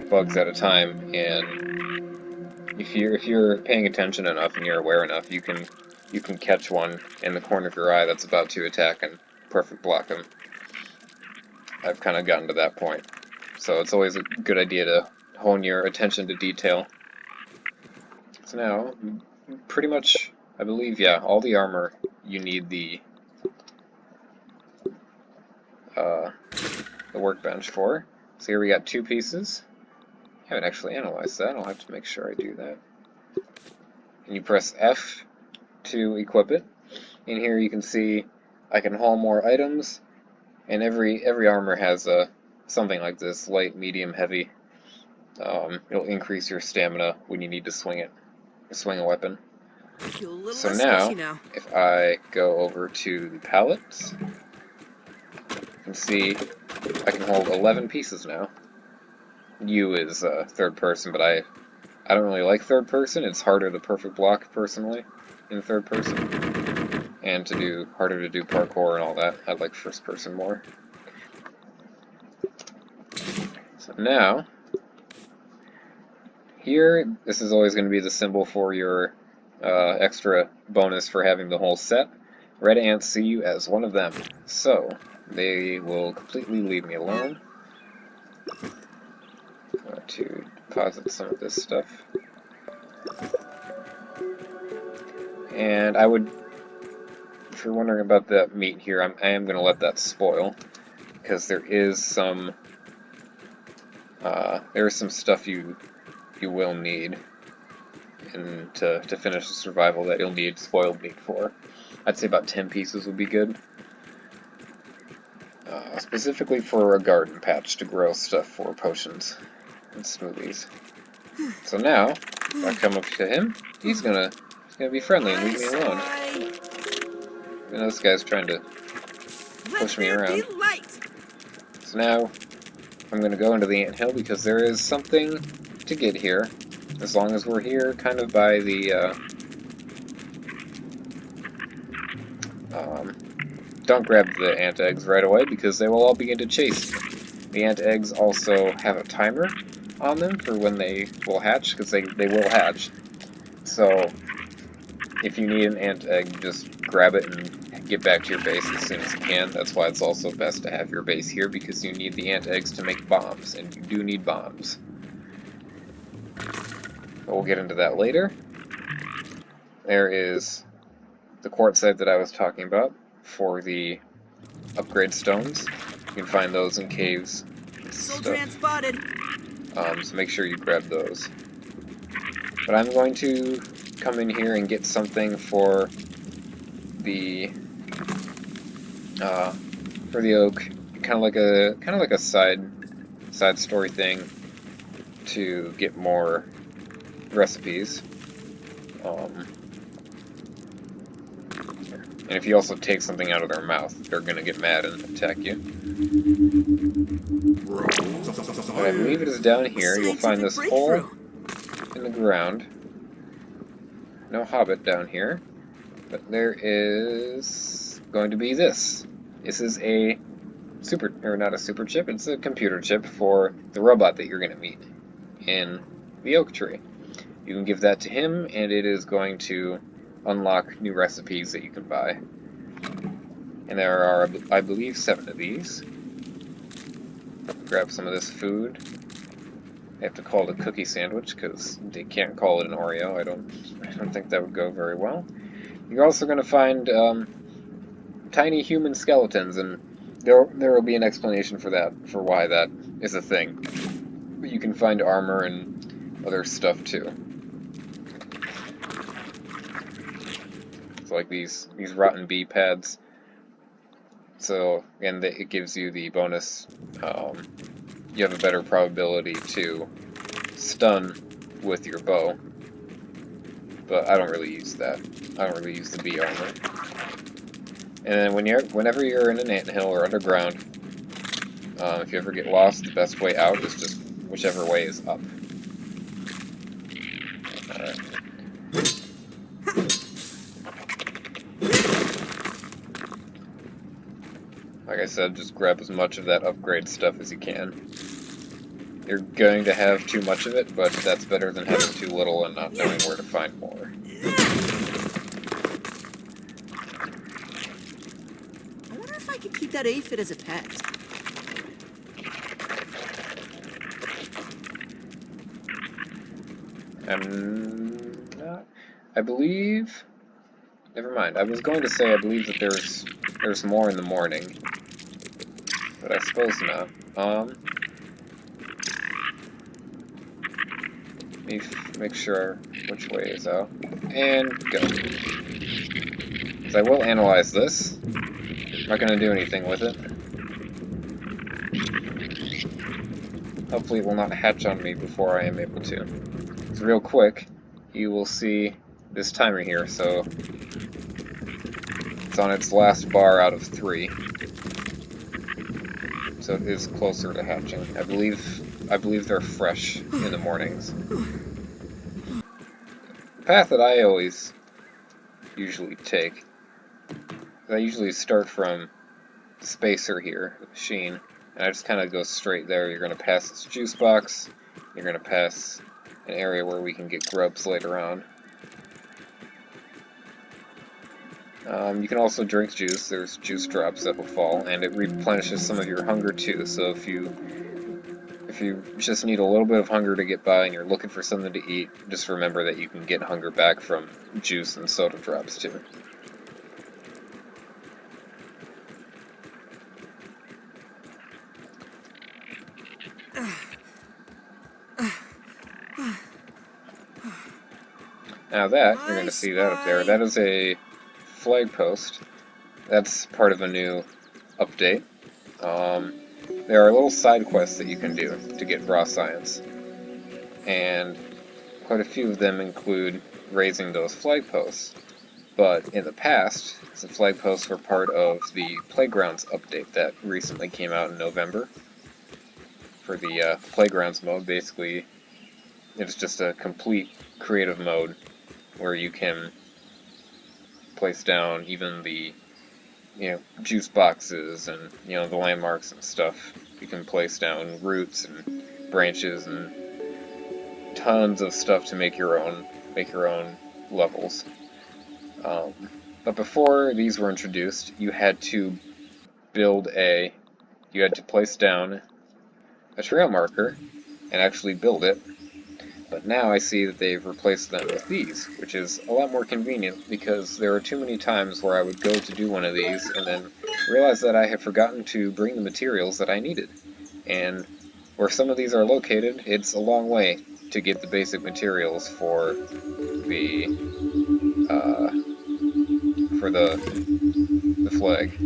bugs at a time, and if you're paying attention enough and you're aware enough, you can catch one in the corner of your eye that's about to attack and perfect block them. I've kind of gotten to that point, so it's always a good idea to hone your attention to detail. So now, pretty much, I believe, yeah, all the armor you need the workbench for. So here we got 2 pieces. I haven't actually analyzed that. I'll have to make sure I do that. And you press F to equip it. In here you can see I can haul more items, and every armor has something like this: light, medium, heavy. It'll increase your stamina when you need to swing a weapon. I feel a little So less now, squishy now. if I go over to the pallets, you can see I can hold 11 pieces now. U is third person, but I don't really like third person. It's harder to perfect block, personally, in third person. And harder to do parkour and all that. I like first person more. So now, here, this is always going to be the symbol for your extra bonus for having the whole set. Red ants see you as one of them, so they will completely leave me alone. To deposit some of this stuff. And I would, if you're wondering about that meat here, I am going to let that spoil, because there is some stuff you will need to finish the survival that you'll need spoiled meat for. I'd say about 10 pieces would be good. Specifically for a garden patch to grow stuff for potions and smoothies. So now, if I come up to him, he's gonna be friendly and leave me alone. You know, this guy's trying to push me around. So now, I'm gonna go into the Anthill because there is something to get here. As long as we're here, kind of by the, don't grab the ant eggs right away because they will all begin to chase you. The ant eggs also have a timer on them for when they will hatch, because they will hatch. So, if you need an ant egg, just grab it and get back to your base as soon as you can. That's why it's also best to have your base here, because you need the ant eggs to make bombs, and you do need bombs. But we'll get into that later. There is the quartzite that I was talking about for the upgrade stones. You can find those in caves. Soldier ant spotted. So make sure you grab those. But I'm going to come in here and get something for the oak, kind of like a side story thing to get more recipes. And if you also take something out of their mouth, they're going to get mad and attack you. But I believe it is down here. You'll find this hole in the ground. No hobbit down here. But there is going to be this. This is a not a super chip, it's a computer chip for the robot that you're going to meet in the oak tree. You can give that to him, and it is going to unlock new recipes that you can buy. And there are, I believe, 7 of these. Grab some of this food. They have to call it a cookie sandwich because they can't call it an Oreo. I don't think that would go very well. You're also going to find tiny human skeletons, and there will be an explanation for that, for why that is a thing. But you can find armor and other stuff too. Like these rotten bee pads. So again, it gives you the bonus. You have a better probability to stun with your bow. but I don't really use that. I don't really use the B armor. And then whenever you're in an anthill or underground, if you ever get lost, the best way out is just whichever way is up. Alright. Like I said, just grab as much of that upgrade stuff as you can. You're going to have too much of it, but that's better than having too little and not knowing where to find more. I wonder if I could keep that aphid as a pet. I believe... Never mind. I was going to say I believe that there's more in the morning, but I suppose not. Let me make sure which way is out, and go. So I will analyze this. I'm not going to do anything with it. Hopefully it will not hatch on me before I am able to. So real quick, you will see this timer here, so it's on its last bar out of 3. So it is closer to hatching. I believe they're fresh in the mornings. The path that I always usually take, I usually start from the spacer here, the machine, and I just kind of go straight there. You're going to pass this juice box, you're going to pass an area where we can get grubs later on. You can also drink juice. There's juice drops that will fall, and it replenishes some of your hunger too. So if you just need a little bit of hunger to get by and you're looking for something to eat, just remember that you can get hunger back from juice and soda drops too. Now that, you're going to see that up there, that is a flag post. That's part of a new update. There are little side quests that you can do to get raw science, and quite a few of them include raising those flag posts. But in the past, the flag posts were part of the Playgrounds update that recently came out in November. For the Playgrounds mode, basically, it's just a complete creative mode where you can place down even the juice boxes and the landmarks and stuff. You can place down roots and branches and tons of stuff to make your own levels. But before these were introduced, you had to place down a trail marker and actually build it. But now I see that they've replaced them with these, which is a lot more convenient because there are too many times where I would go to do one of these and then realize that I had forgotten to bring the materials that I needed. And where some of these are located, it's a long way to get the basic materials for the flag.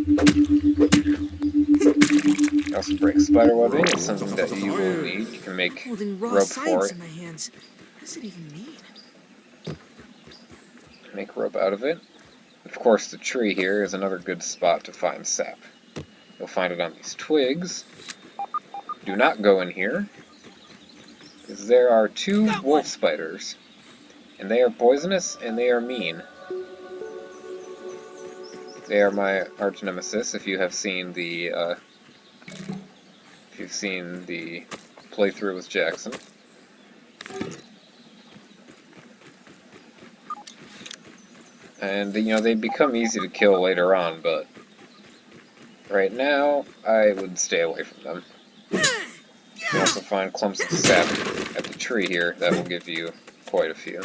You also break spider webbing. It's something that you will need. You can make rope for it. In my hands. What does it even mean? Make rope out of it. Of course, the tree here is another good spot to find sap. You'll find it on these twigs. Do not go in here, because there are 2 wolf spiders, and they are poisonous and they are mean. They are my arch nemesis. If you have seen the playthrough with Jackson. And they become easy to kill later on, but right now I would stay away from them. You can also find clumps of sap at the tree here that will give you quite a few,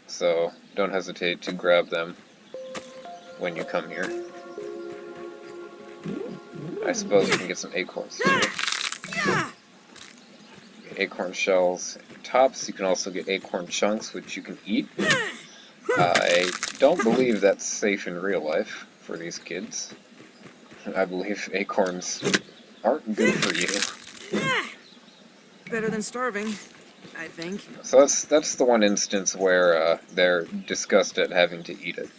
so don't hesitate to grab them when you come here. I suppose you can get some acorns too. Acorn shells and tops. You can also get acorn chunks, which you can eat. I don't believe that's safe in real life for these kids. I believe acorns aren't good for you. Better than starving. I think. So that's the one instance where their disgust at having to eat it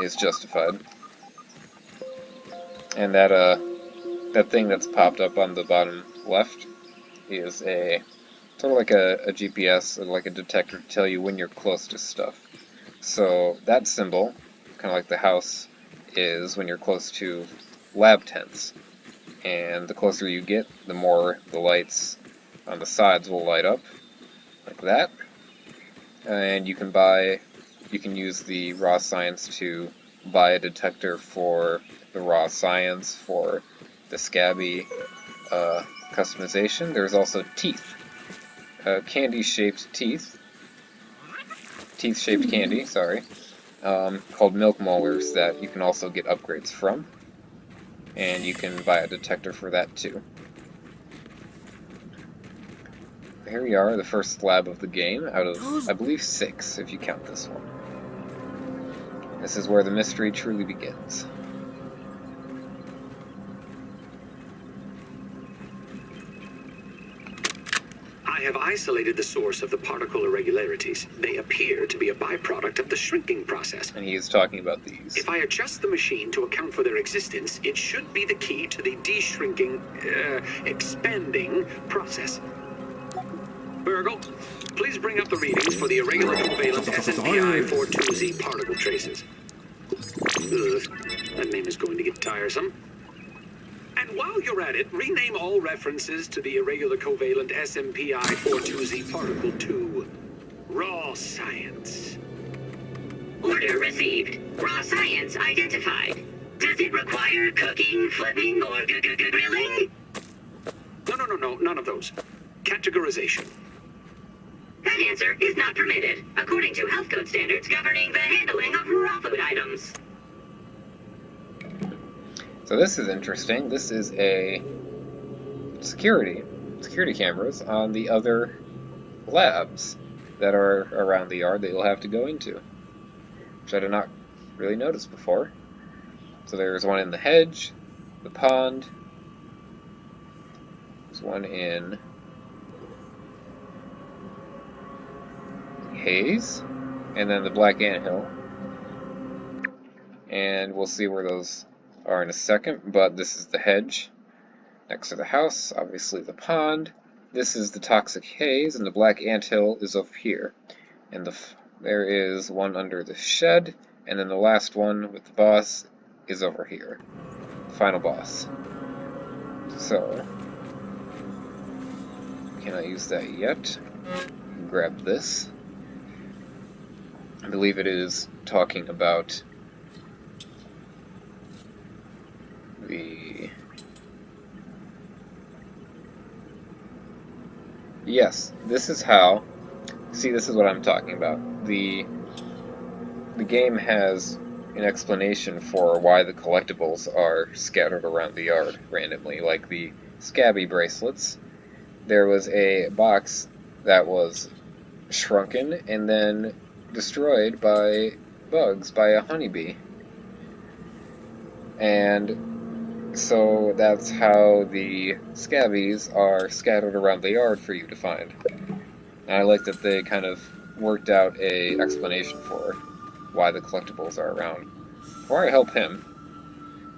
is justified. And that thing that's popped up on the bottom left is a sort of like a GPS or like a detector to tell you when you're close to stuff. So that symbol, kind of like the house, is when you're close to lab tents. And the closer you get, the more the lights on the sides will light up, like that. And you can use the raw science to buy a detector for the raw science, for the scabby customization. There's also teeth. Candy-shaped teeth. Teeth-shaped candy, sorry. Called milk molars that you can also get upgrades from. And you can buy a detector for that too. Here we are, the first lab of the game, out of, I believe, 6, if you count this one. This is where the mystery truly begins. I have isolated the source of the particle irregularities. They appear to be a byproduct of the shrinking process. And he is talking about these. If I adjust the machine to account for their existence, it should be the key to the de-shrinking, expanding process. BURG.L, please bring up the readings for the irregular covalent SNPI 42Z particle traces. Ugh, that name is going to get tiresome. And while you're at it, rename all references to the irregular covalent SMPI 42Z particle to raw science. Order received. Raw science identified. Does it require cooking, flipping, or grilling? No, none of those. Categorization. That answer is not permitted, according to health code standards governing the handling of raw food items. So this is interesting. This is a security cameras on the other labs that are around the yard that you'll have to go into, which I did not really notice before. So there's one in the hedge, the pond, there's one in haze, and then the black anthill. And we'll see where those are in a second, but this is the hedge next to the house, obviously the pond. This is the toxic haze, and the black anthill is over here. And there is one under the shed, and then the last one with the boss is over here. The final boss. So, cannot use that yet. Grab this. I believe it is talking about the... Yes, this is how... See, this is what I'm talking about. The game has an explanation for why the collectibles are scattered around the yard randomly, like the scabby bracelets. There was a box that was shrunken and then destroyed by bugs, by a honeybee. And so that's how the scabbies are scattered around the yard for you to find. And I like that they kind of worked out a explanation for why the collectibles are around. Before I help him,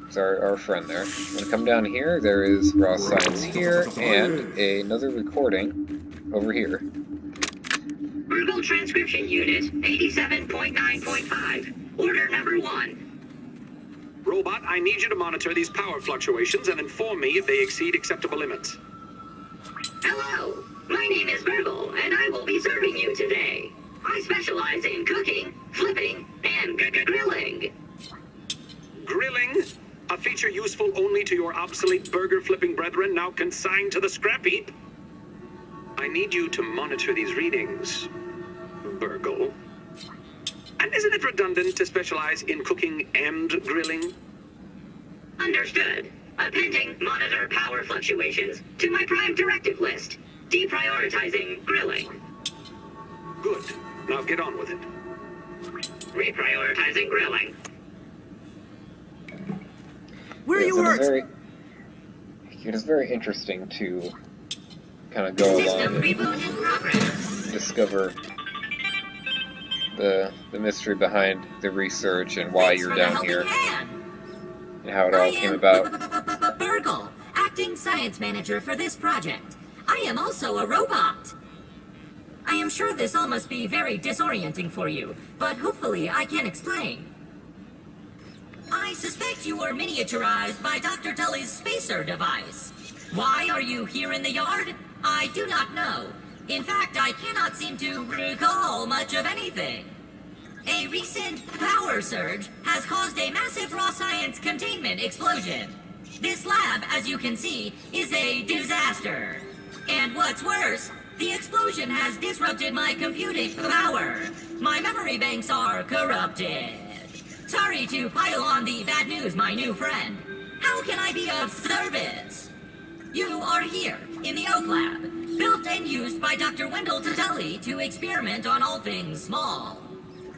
it's our friend there. I'm gonna come down here, there is raw science here, and another recording over here. BURG.L transcription unit 87.9.5. Order number 1. Robot, I need you to monitor these power fluctuations and inform me if they exceed acceptable limits. Hello, my name is BURG.L, and I will be serving you today. I specialize in cooking, flipping, and grilling. Grilling? A feature useful only to your obsolete burger-flipping brethren now consigned to the scrap heap? I need you to monitor these readings, BURG.L. And isn't it redundant to specialize in cooking and grilling? Understood. Appending monitor power fluctuations to my prime directive list. Deprioritizing grilling. Good. Now get on with it. Reprioritizing grilling. Where you work? It is very interesting to kind of go System along reboot in progress. and discover the mystery behind the research and why Thanks you're for the down helping here hand. and how it I all came am about. BURG.L, acting science manager for this project. I am also a robot. I am sure this all must be very disorienting for you, but hopefully I can explain. I suspect you were miniaturized by Dr. Tully's spacer device. Why are you here in the yard? I do not know. In fact, I cannot seem to recall much of anything. A recent power surge has caused a massive raw science containment explosion. This lab, as you can see, is a disaster. And what's worse, the explosion has disrupted my computing power. My memory banks are corrupted. Sorry to pile on the bad news, my new friend. How can I be of service? You are here, in the Oak Lab, built and used by Dr. Wendell Tully to experiment on all things small.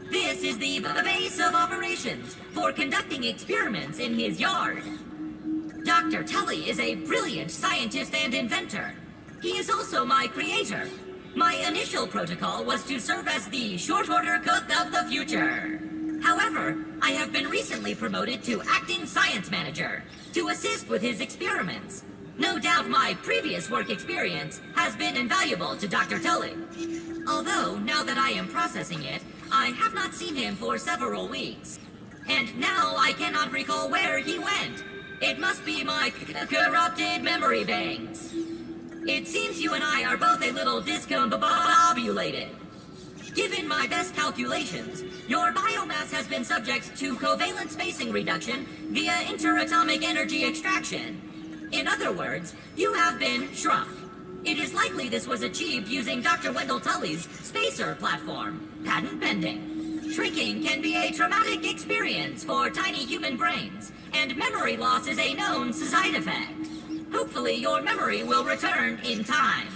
This is the base of operations for conducting experiments in his yard. Dr. Tully is a brilliant scientist and inventor. He is also my creator. My initial protocol was to serve as the short order cook of the future. However, I have been recently promoted to acting science manager to assist with his experiments. No doubt my previous work experience has been invaluable to Dr. Tully. Although, now that I am processing it, I have not seen him for several weeks. And now I cannot recall where he went. It must be my corrupted memory banks. It seems you and I are both a little discombobulated. Given my best calculations, your biomass has been subject to covalent spacing reduction via interatomic energy extraction. In other words, you have been shrunk. It is likely this was achieved using Dr. Wendell Tully's spacer platform, patent pending. Shrinking can be a traumatic experience for tiny human brains, and memory loss is a known side effect. Hopefully your memory will return in time.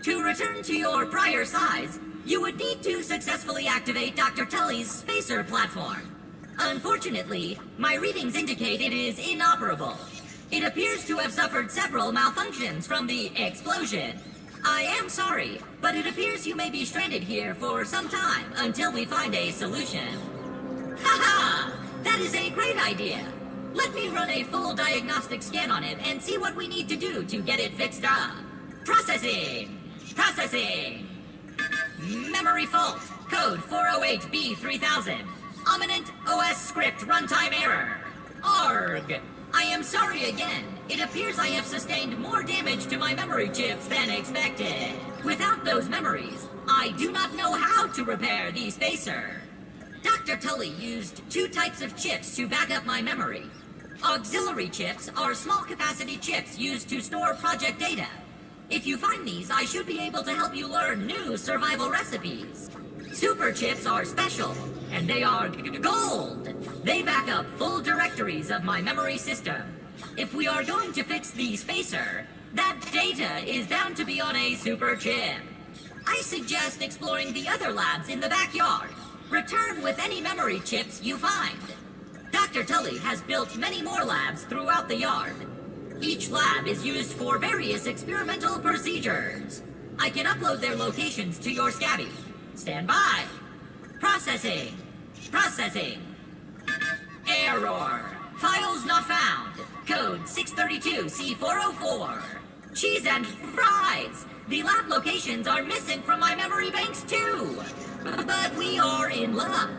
To return to your prior size, you would need to successfully activate Dr. Tully's spacer platform. Unfortunately, my readings indicate it is inoperable. It appears to have suffered several malfunctions from the explosion. I am sorry, but it appears you may be stranded here for some time until we find a solution. Haha! That is a great idea. Let me run a full diagnostic scan on it and see what we need to do to get it fixed up. Processing! Processing! Memory fault. Code 408B3000. Ominent OS script runtime error. ARG. I am sorry again. It appears I have sustained more damage to my memory chips than expected. Without those memories, I do not know how to repair the spacer. Dr. Tully used two types of chips to back up my memory. Auxiliary chips are small capacity chips used to store project data. If you find these, I should be able to help you learn new survival recipes. Super chips are special, and they are gold. They back up full directories of my memory system. If we are going to fix the spacer, that data is bound to be on a super chip. I suggest exploring the other labs in the backyard. Return with any memory chips you find. Dr. Tully has built many more labs throughout the yard. Each lab is used for various experimental procedures. I can upload their locations to your Scabby. Stand by. Processing. Processing. Error. Files not found. Code 632C404. Cheese and fries. The lab locations are missing from my memory banks too. But we are in luck.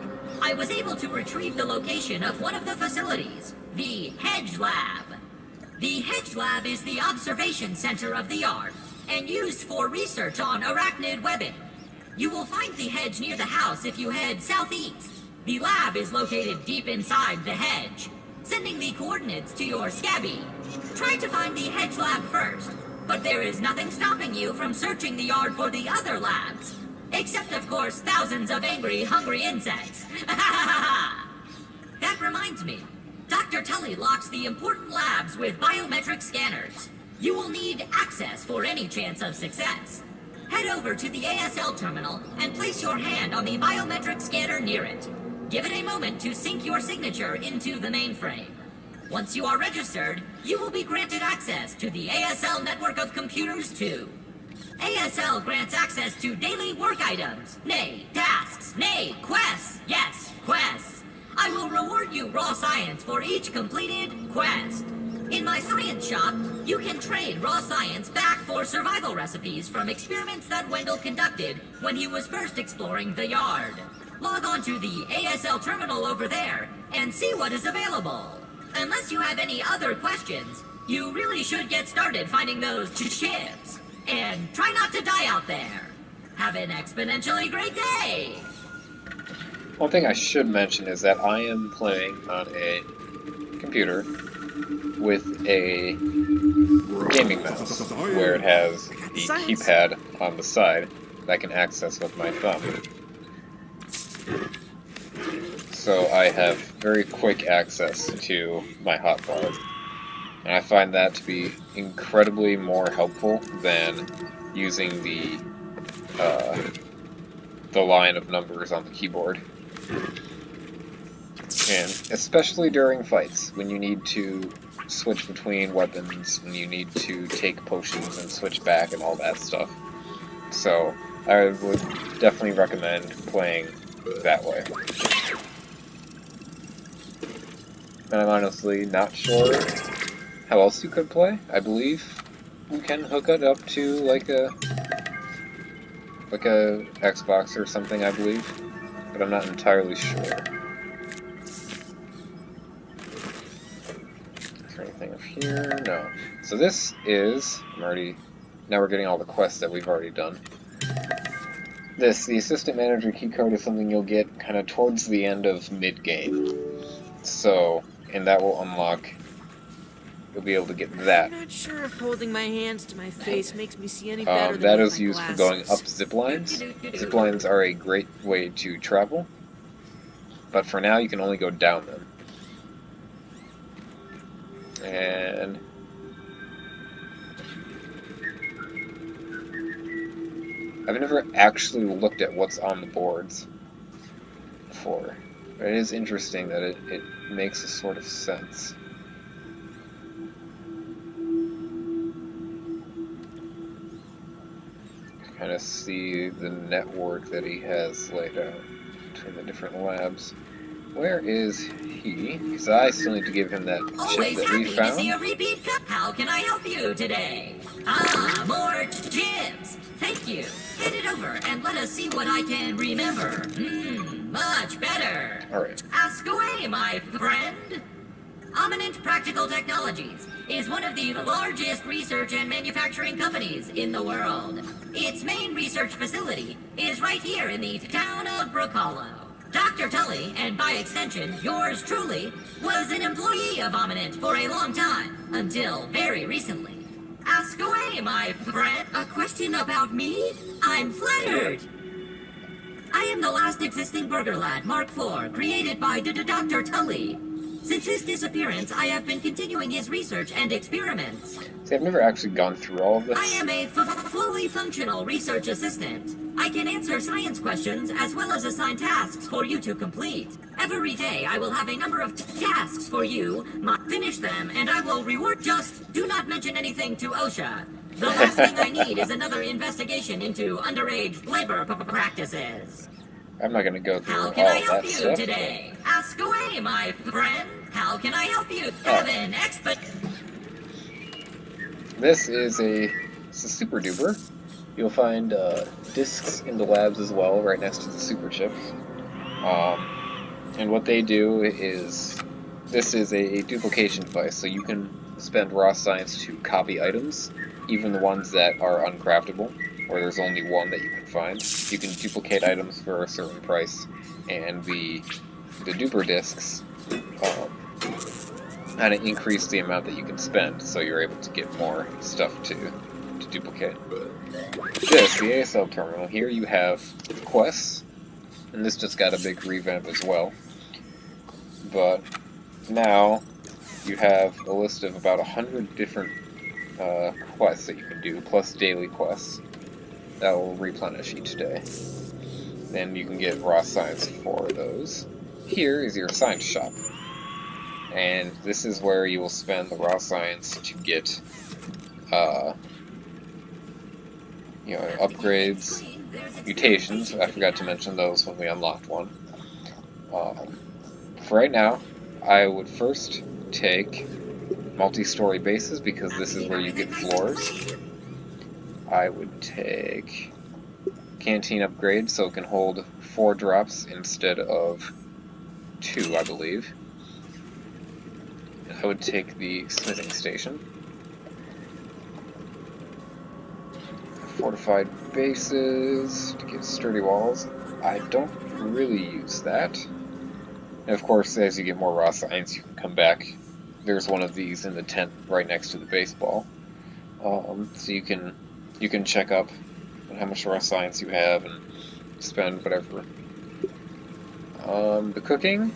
I was able to retrieve the location of one of the facilities, the Hedge Lab. The Hedge Lab is the observation center of the yard and used for research on arachnid webbing. You will find the hedge near the house if you head southeast. The lab is located deep inside the hedge. Sending the coordinates to your Scabby. Try to find the Hedge Lab first, but there is nothing stopping you from searching the yard for the other labs. Except, of course, thousands of angry, hungry insects. That reminds me. Dr. Tully locks the important labs with biometric scanners. You will need access for any chance of success. Head over to the ASL terminal and place your hand on the biometric scanner near it. Give it a moment to sync your signature into the mainframe. Once you are registered, you will be granted access to the ASL network of computers too. ASL grants access to daily work items, nay, tasks, nay, quests. Yes, quests. I will reward you raw science for each completed quest. In my science shop, you can trade raw science back for survival recipes from experiments that Wendell conducted when he was first exploring the yard. Log on to the ASL terminal over there and see what is available. Unless you have any other questions, you really should get started finding those chips. And try not to die out there. Have an exponentially great day! One thing I should mention is that I am playing on a computer with a gaming mouse, where it has the keypad on the side that I can access with my thumb. So I have very quick access to my hotbar, and I find that to be incredibly more helpful than using the line of numbers on the keyboard. And especially during fights, when you need to switch between weapons, when you need to take potions and switch back and all that stuff. So I would definitely recommend playing that way. And I'm honestly not sure how else you could play. I believe you can hook it up to like a Xbox or something, I believe, but I'm not entirely sure. Is there anything up here? No. So this is, now we're getting all the quests that we've already done. The assistant manager keycard is something you'll get kind of towards the end of mid-game. So, and that will unlock, you'll be able to get that. I'm not sure if holding my hands to my face makes me see any better than that with is my used for going glasses. up zip lines. Zip lines are a great way to travel, but for now you can only go down them. And I've never actually looked at what's on the boards before, but it is interesting that it makes a sort of sense. Kind of see the network that he has laid out between the different labs. Where is he? Because I still need to give him that chip Always that we happy found. to see a repeat cup. How can I help you today? Ah, more chips. Thank you. Hand it over and let us see what I can remember. Much better. Alright. Ask away, my friend. Eminent Practical Technologies is one of the largest research and manufacturing companies in the world. Its main research facility is right here in the town of BURG.L. Dr. Tully, and by extension, yours truly, was an employee of Eminent for a long time, until very recently. Ask away, my friend. A question about me? I'm flattered. I am the last existing burger lad, Mark IV, created by Dr. Tully. Since his disappearance, I have been continuing his research and experiments. See, I've never actually gone through all of this. I am a fully functional research assistant. I can answer science questions as well as assign tasks for you to complete. Every day, I will have a number of tasks for you. Finish them, and I will reward. Just do not mention anything to OSHA. The last thing I need is another investigation into underage labor practices. I'm not going to go through How all can I of help that you stuff. today? Ask away, my friend. How can I help you? Have an expert. This is a super duper. You'll find discs in the labs as well, right next to the super chips. And what they do is, this is a duplication device, so you can spend raw science to copy items, even the ones that are uncraftable, or there's only one that you can find. You can duplicate items for a certain price, and the duper discs kind of increase the amount that you can spend, so you're able to get more stuff to duplicate. This, the ASL terminal, here you have quests, and this just got a big revamp as well. But now you have a list of about 100 different quests that you can do, plus daily quests that will replenish each day. Then you can get raw science for those. Here is your science shop, and this is where you will spend the raw science to get you know, upgrades, mutations. I forgot to mention those when we unlocked one. For right now, I would first take multi-story bases because this is where you get floors. I would take canteen upgrade so it can hold 4 drops instead of 2, I believe. I would take the smithing station. Fortified bases to get sturdy walls. I don't really use that. And of course, as you get more raw science, you can come back. There's one of these in the tent right next to the baseball, so you can check up on how much raw science you have and spend whatever. The cooking,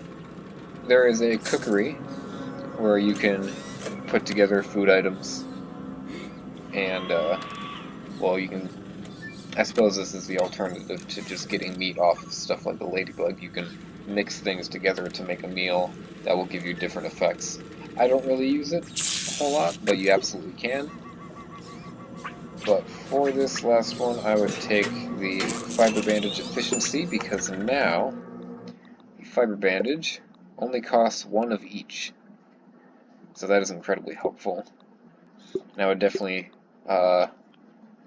there is a cookery where you can put together food items, and well, you can. I suppose this is the alternative to just getting meat off of stuff like the ladybug. You can mix things together to make a meal that will give you different effects. I don't really use it a whole lot, but you absolutely can. But for this last one, I would take the fiber bandage efficiency because now the fiber bandage only costs 1 of each. So that is incredibly helpful. And I would definitely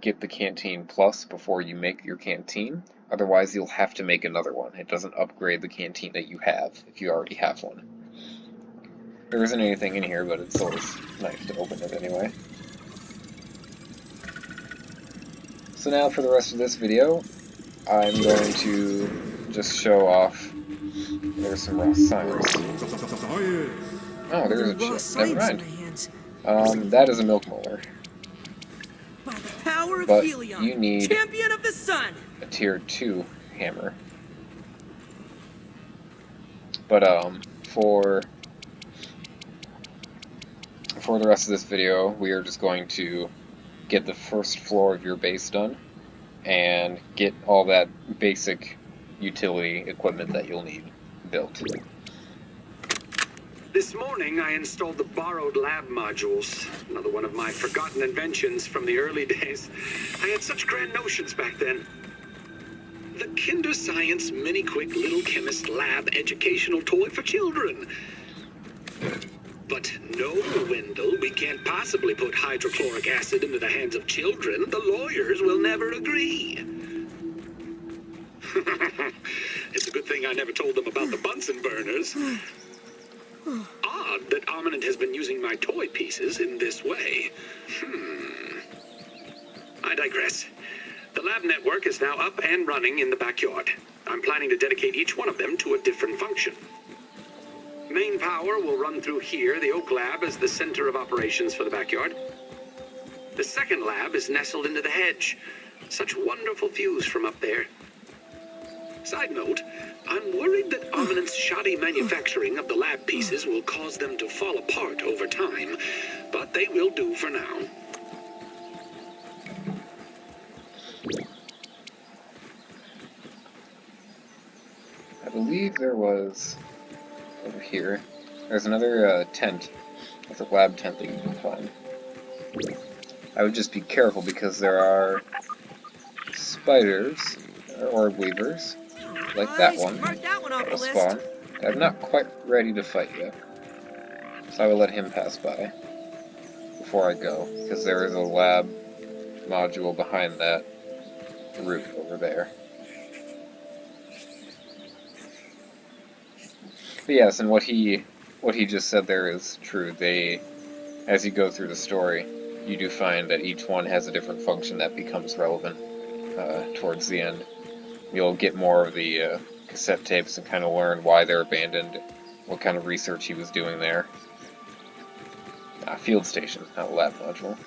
get the Canteen Plus before you make your canteen. Otherwise, you'll have to make another one. It doesn't upgrade the canteen that you have if you already have one. There isn't anything in here, but it's always nice to open it anyway. So now for the rest of this video, I'm going to just show off. There's some raw science. Oh, there's a chip. Never mind. That is a milk molar. By the power of But Helion, you need champion of the sun. a tier 2 hammer. But for the rest of this video, we are just going to get the first floor of your base done and get all that basic utility equipment that you'll need built. This morning, I installed the borrowed lab modules, another one of my forgotten inventions from the early days. I had such grand notions back then. The Kinder Science Mini Quick Little Chemist Lab educational toy for children. But no, Wendell, we can't possibly put hydrochloric acid into the hands of children. The lawyers will never agree. It's a good thing I never told them about the Bunsen burners. Odd that Ominent has been using my toy pieces in this way. I digress. The lab network is now up and running in the backyard. I'm planning to dedicate each one of them to a different function. Main power will run through here. The Oak Lab is the center of operations for the backyard. The second lab is nestled into the hedge. Such wonderful views from up there. Side note, I'm worried that Ominent's shoddy manufacturing of the lab pieces will cause them to fall apart over time, but they will do for now. I believe there was, over here, there's another tent. It's a lab tent that you can find. I would just be careful because there are spiders, or orb weavers, like that one, that will spawn. I'm not quite ready to fight yet, so I will let him pass by before I go, because there is a lab module behind that roof over there. But yes, and what he just said there is true. As you go through the story, you do find that each one has a different function that becomes relevant towards the end. You'll get more of the cassette tapes and kind of learn why they're abandoned, what kind of research he was doing there. Field station, not lab module.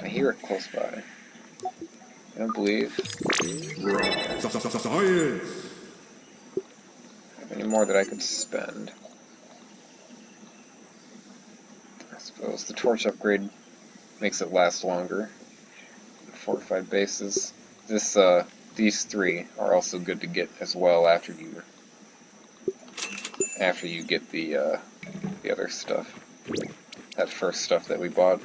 I hear it close by. I don't believe I have any more that I could spend. I suppose the torch upgrade makes it last longer. Fortified bases. These these three are also good to get as well after you get the other stuff. That first stuff that we bought.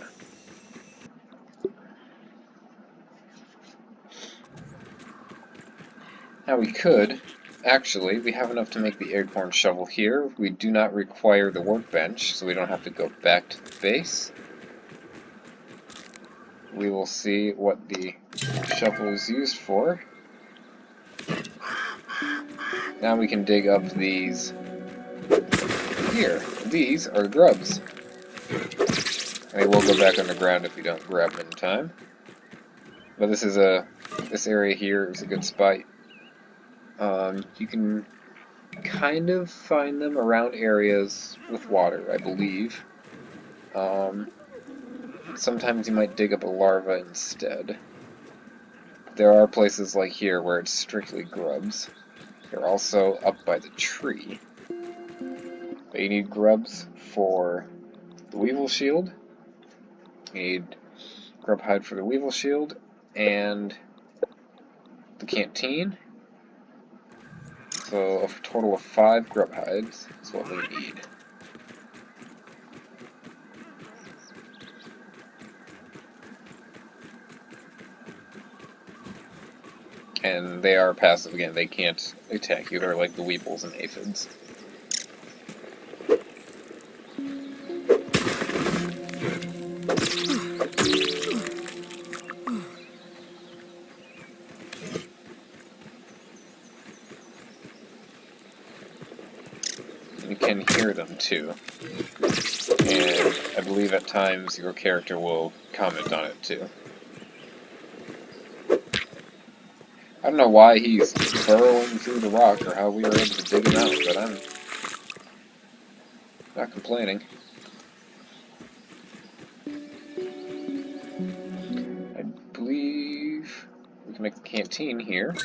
Now we could, actually, we have enough to make the acorn shovel here. We do not require the workbench, so we don't have to go back to the base. We will see what the shovel is used for. Now we can dig up these here. These are grubs. And they will go back underground if we don't grab them in time. But this area here is a good spot. You can kind of find them around areas with water, I believe. Sometimes you might dig up a larva instead. There are places like here where it's strictly grubs. They're also up by the tree. But you need grubs for the weevil shield. You need grub hide for the weevil shield and the canteen. So a total of 5 grub hides is what we need. And they are passive again, they can't attack you, they're like the weevils and aphids. You can hear them too, and I believe at times your character will comment on it too. I don't know why he's burrowing through the rock or how we were able to dig him out, but I'm not complaining. I believe we can make the canteen here,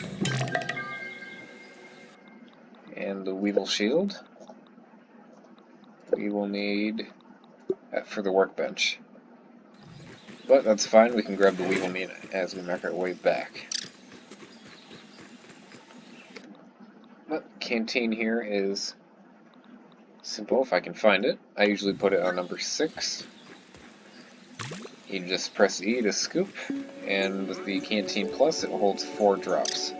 and the weevil shield. We will need that for the workbench. But that's fine, we can grab the weevil meat as we make our way back. But canteen here is simple if I can find it. I usually put it on number 6. You just press E to scoop, and with the Canteen Plus it holds 4 drops.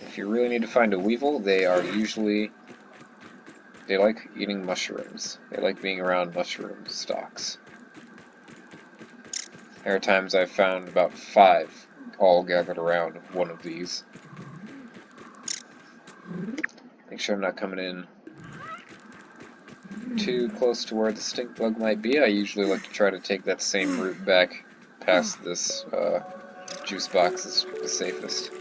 If you really need to find a weevil, they like eating mushrooms. They like being around mushroom stalks. There are times I've found about 5 all gathered around one of these. Make sure I'm not coming in too close to where the stink bug might be. I usually like to try to take that same route back past this juice box is the safest.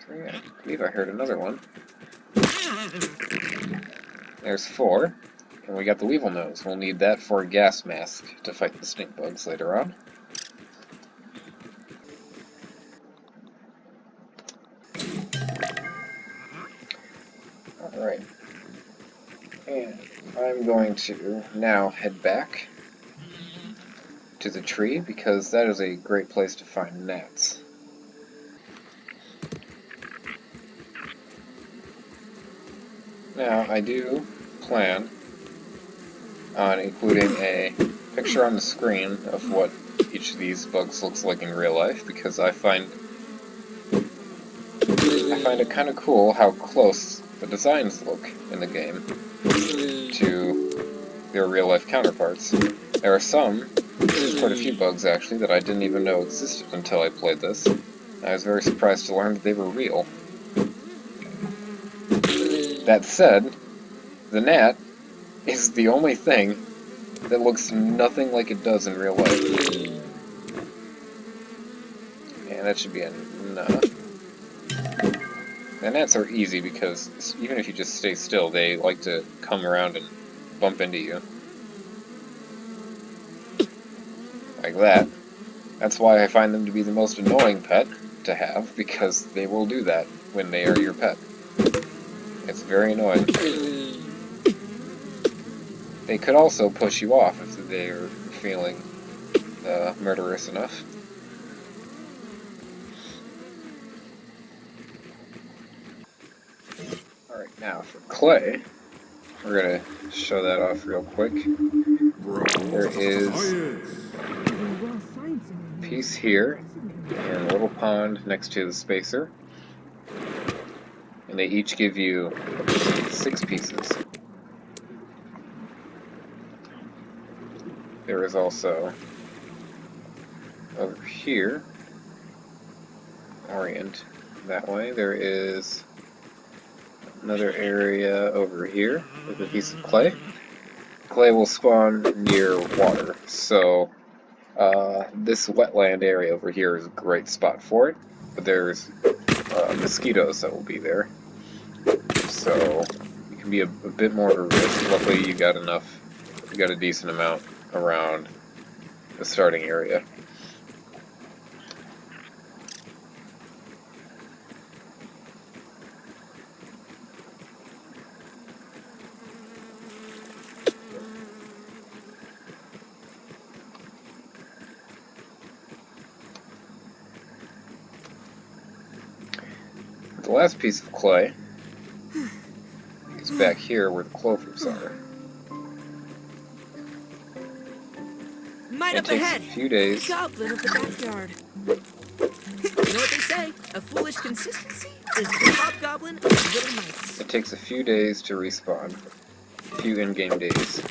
So yeah, I believe I heard another one. There's 4. And we got the weevil nose. We'll need that for a gas mask to fight the stink bugs later on. Alright. And I'm going to now head back to the tree because that is a great place to find gnats. Now, I do plan on including a picture on the screen of what each of these bugs looks like in real life, because I find it kind of cool how close the designs look in the game to their real life counterparts. There are some, quite a few bugs actually, that I didn't even know existed until I played this. I was very surprised to learn that they were real. That said, the gnat is the only thing that looks nothing like it does in real life. And that should be a nah. The gnats are easy because even if you just stay still, they like to come around and bump into you. Like that. That's why I find them to be the most annoying pet to have, because they will do that when they are your pet. It's very annoying. They could also push you off if they're feeling murderous enough. Alright, now for clay, we're going to show that off real quick. There is a piece here, and a little pond next to the spacer. And they each give you 6 pieces. There is also, over here, orient that way, there is another area over here with a piece of clay. Clay will spawn near water, so this wetland area over here is a great spot for it, but there's mosquitoes that will be there, so it can be a bit more of a risk. Luckily you got a decent amount around the starting area. The last piece of clay is back here where the clovers are. Might It up takes ahead. a few days. Goblin of the backyard. You know what they say? A foolish consistency is the hobgoblin of little mites. It takes a few days to respawn. A few in-game days.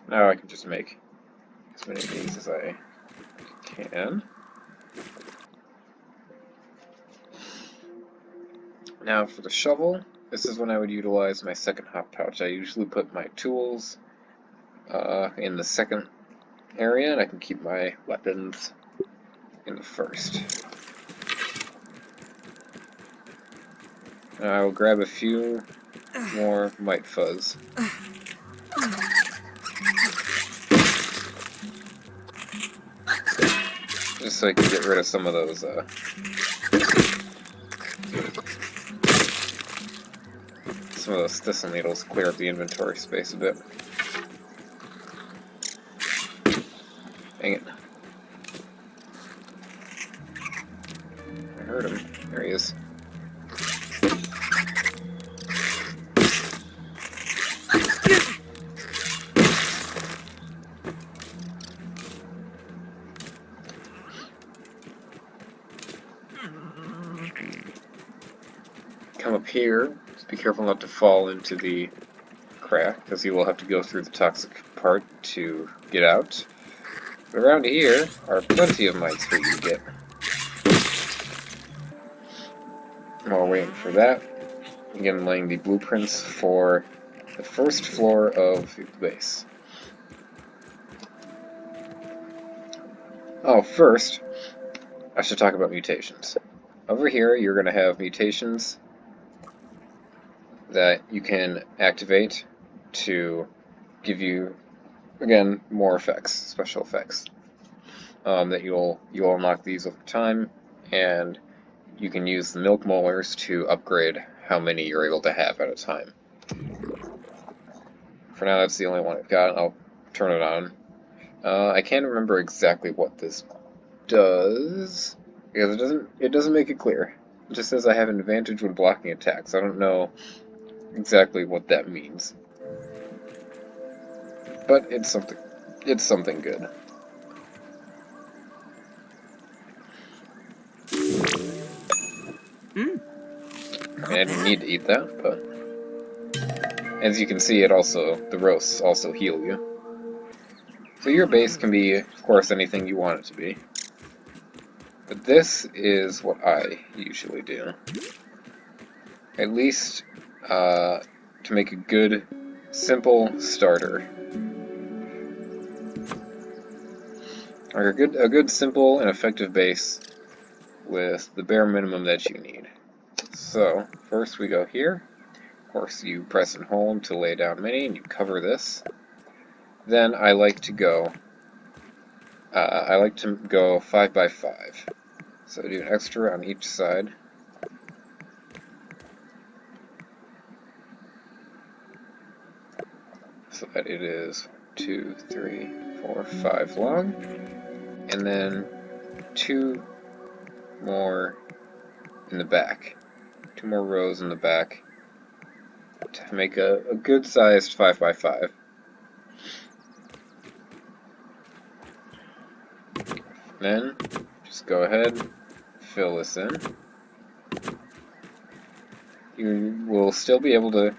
Now I can just make as many of these as I can. Now for the shovel, this is when I would utilize my second hot pouch. I usually put my tools in the second area, and I can keep my weapons in the first. Now I will grab a few more Mite Fuzz. Just so I can get rid of some of those thistle needles, clear up the inventory space a bit. Dang it. I heard him. There he is. Come up here. Just be careful not to fall into the crack, because you will have to go through the toxic part to get out. But around here are plenty of mites for you to get. While waiting for that, again laying the blueprints for the first floor of the base. Oh, first, I should talk about mutations. Over here, you're going to have mutations that you can activate to give you, again, more effects, special effects. That you'll unlock these over time, and you can use the milk molars to upgrade how many you're able to have at a time. For now, that's the only one I've got. I'll turn it on. I can't remember exactly what this does, because it doesn't make it clear. It just says I have an advantage when blocking attacks. I don't know exactly what that means, but it's something good. I didn't need to eat that, but as you can see, the roasts also heal you. So your base can be, of course, anything you want it to be. But this is what I usually do. At least to make a good, simple starter. Or a good, simple, and effective base with the bare minimum that you need. So, first we go here. Of course, you press and hold to lay down mini, and you cover this. Then I like to go 5 by 5. So do an extra on each side. So that it is 2, 3, 4, 5 long. And then 2 more in the back. 2 more rows in the back to make a good sized 5 by 5. Then just go ahead, fill this in. You will still be able to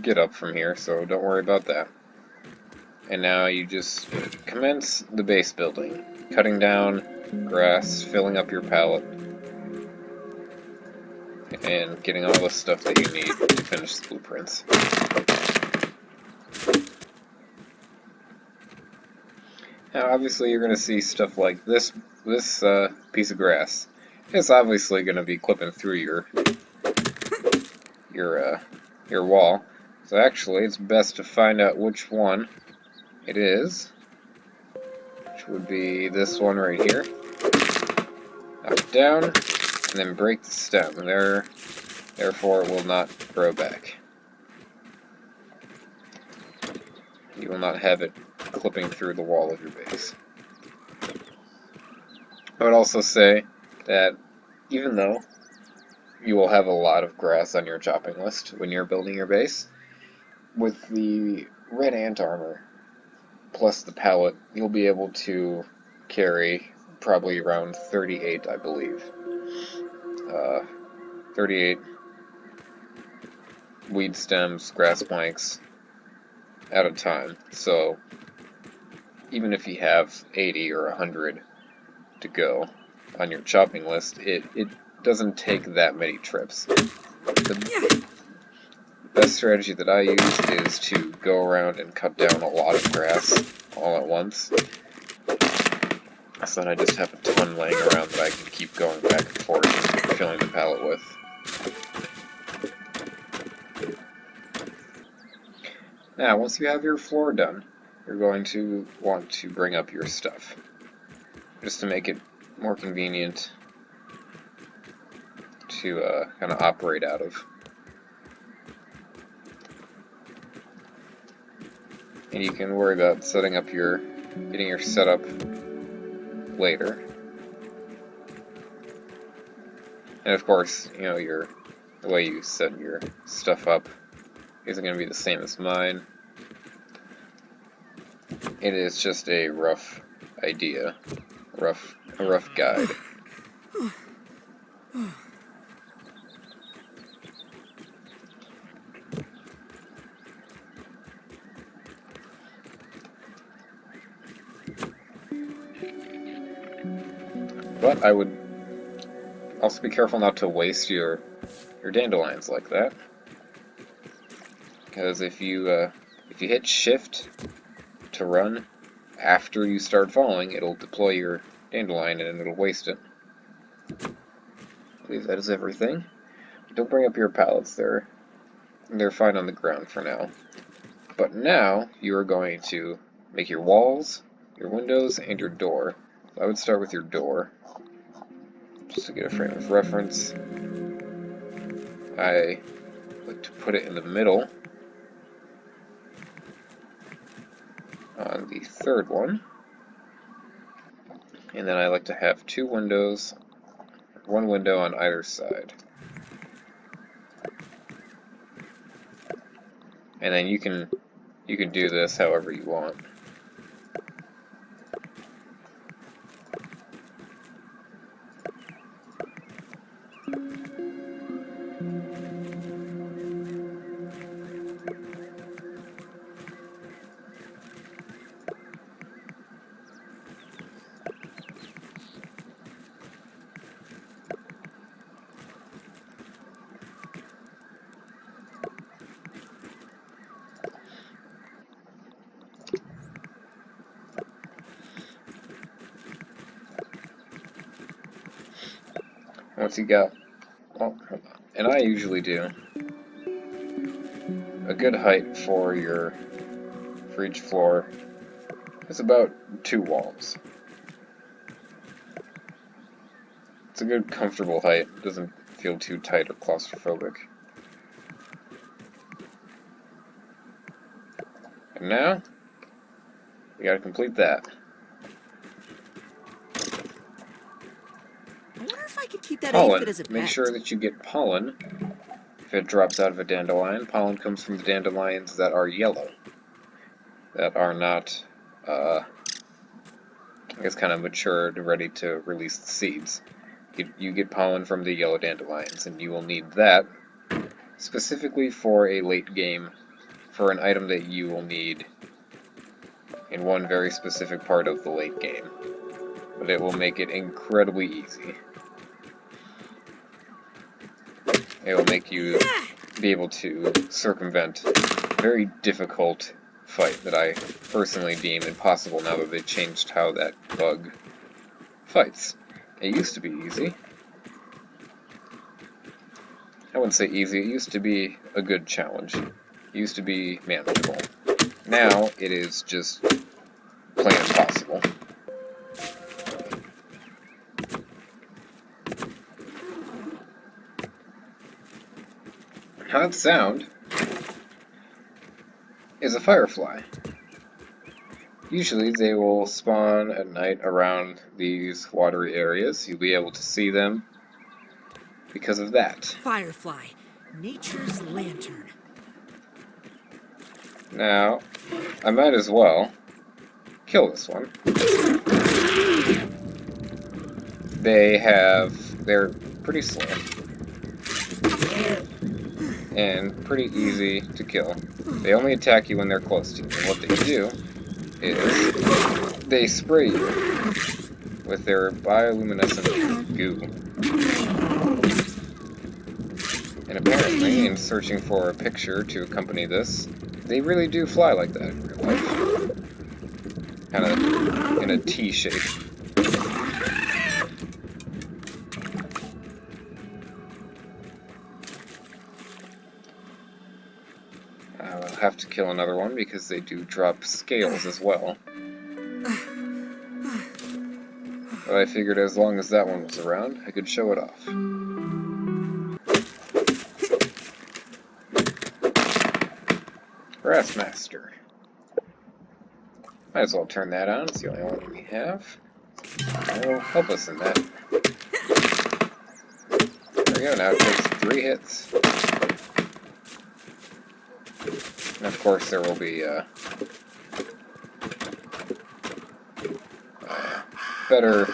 get up from here, so don't worry about that. And now you just commence the base building, cutting down grass, filling up your pallet, and getting all the stuff that you need to finish the blueprints. Now obviously you're going to see stuff like this piece of grass. It's obviously going to be clipping through your wall. So actually it's best to find out which one it is, which would be this one right here. Knock it down, and then break the stem. Therefore it will not grow back. You will not have it clipping through the wall of your base. I would also say that even though you will have a lot of grass on your chopping list when you're building your base, with the red ant armor plus the pallet, you'll be able to carry probably around 38, I believe. 38 weed stems, grass planks at a time. So even if you have 80 or 100 to go on your chopping list, it doesn't take that many trips. The best strategy that I use is to go around and cut down a lot of grass all at once, so that I just have a ton laying around that I can keep going back and forth and filling the pallet with. Now, once you have your floor done, you're going to want to bring up your stuff, just to make it more convenient to kind of operate out of. And you can worry about getting your setup later. And of course, you know, the way you set your stuff up isn't going to be the same as mine. It is just a rough idea, a rough guide. But I would also be careful not to waste your dandelions like that, because if you hit shift to run after you start falling, it'll deploy your dandelion and it'll waste it. I believe that is everything. Don't bring up your pallets, they're fine on the ground for now. But now you are going to make your walls, your windows, and your door. So I would start with your door, just to get a frame of reference. I like to put it in the middle on the third one, and then I like to have two windows, one window on either side. And then you can do this however you want. Once you got, well, and I usually do a good height for each floor It's about 2 walls. It's a good, comfortable height. It doesn't feel too tight or claustrophobic. And now, we gotta complete that. I wonder if I could keep that Pollen. aphid as a pet. Make sure that you get pollen if it drops out of a dandelion. Pollen comes from the dandelions that are yellow, that are not, I guess, kind of matured and ready to release the seeds. You get pollen from the yellow dandelions, and you will need that specifically for a late game, for an item that you will need in one very specific part of the late game. But it will make it incredibly easy. It will make you be able to circumvent a very difficult fight that I personally deem impossible now that they changed how that bug fights. It used to be easy. I wouldn't say easy, it used to be a good challenge. It used to be manageable. Now, it is just plain impossible. That sound is a firefly. Usually they will spawn at night around these watery areas. You'll be able to see them because of that. Firefly, nature's lantern. Now, I might as well kill this one. They're pretty slow and pretty easy to kill. They only attack you when they're close to you, and what they do is they spray you with their bioluminescent goo. And apparently, in searching for a picture to accompany this, they really do fly like that in real life. Kind of in a T shape. I'll have to kill another one because they do drop scales as well. But I figured as long as that one was around, I could show it off. Grassmaster. Might as well turn that on, it's the only one we have. It'll help us in that. There we go, now it takes 3 hits. And of course there will be better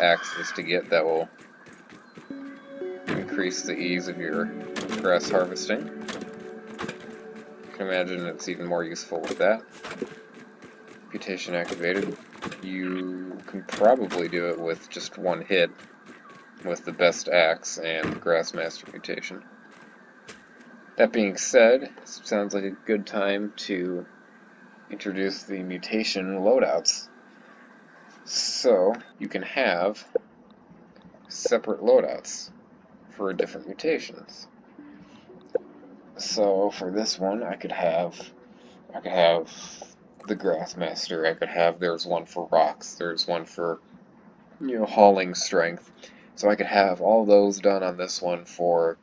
axes to get that will increase the ease of your grass harvesting. I can imagine it's even more useful with that. Mutation activated. You can probably do it with just 1 hit with the best axe and the Grassmaster mutation. That being said, it sounds like a good time to introduce the mutation loadouts. So, you can have separate loadouts for different mutations. So, for this one, I could have the Grassmaster, there's one for rocks, there's one for, hauling strength. So I could have all those done on this one for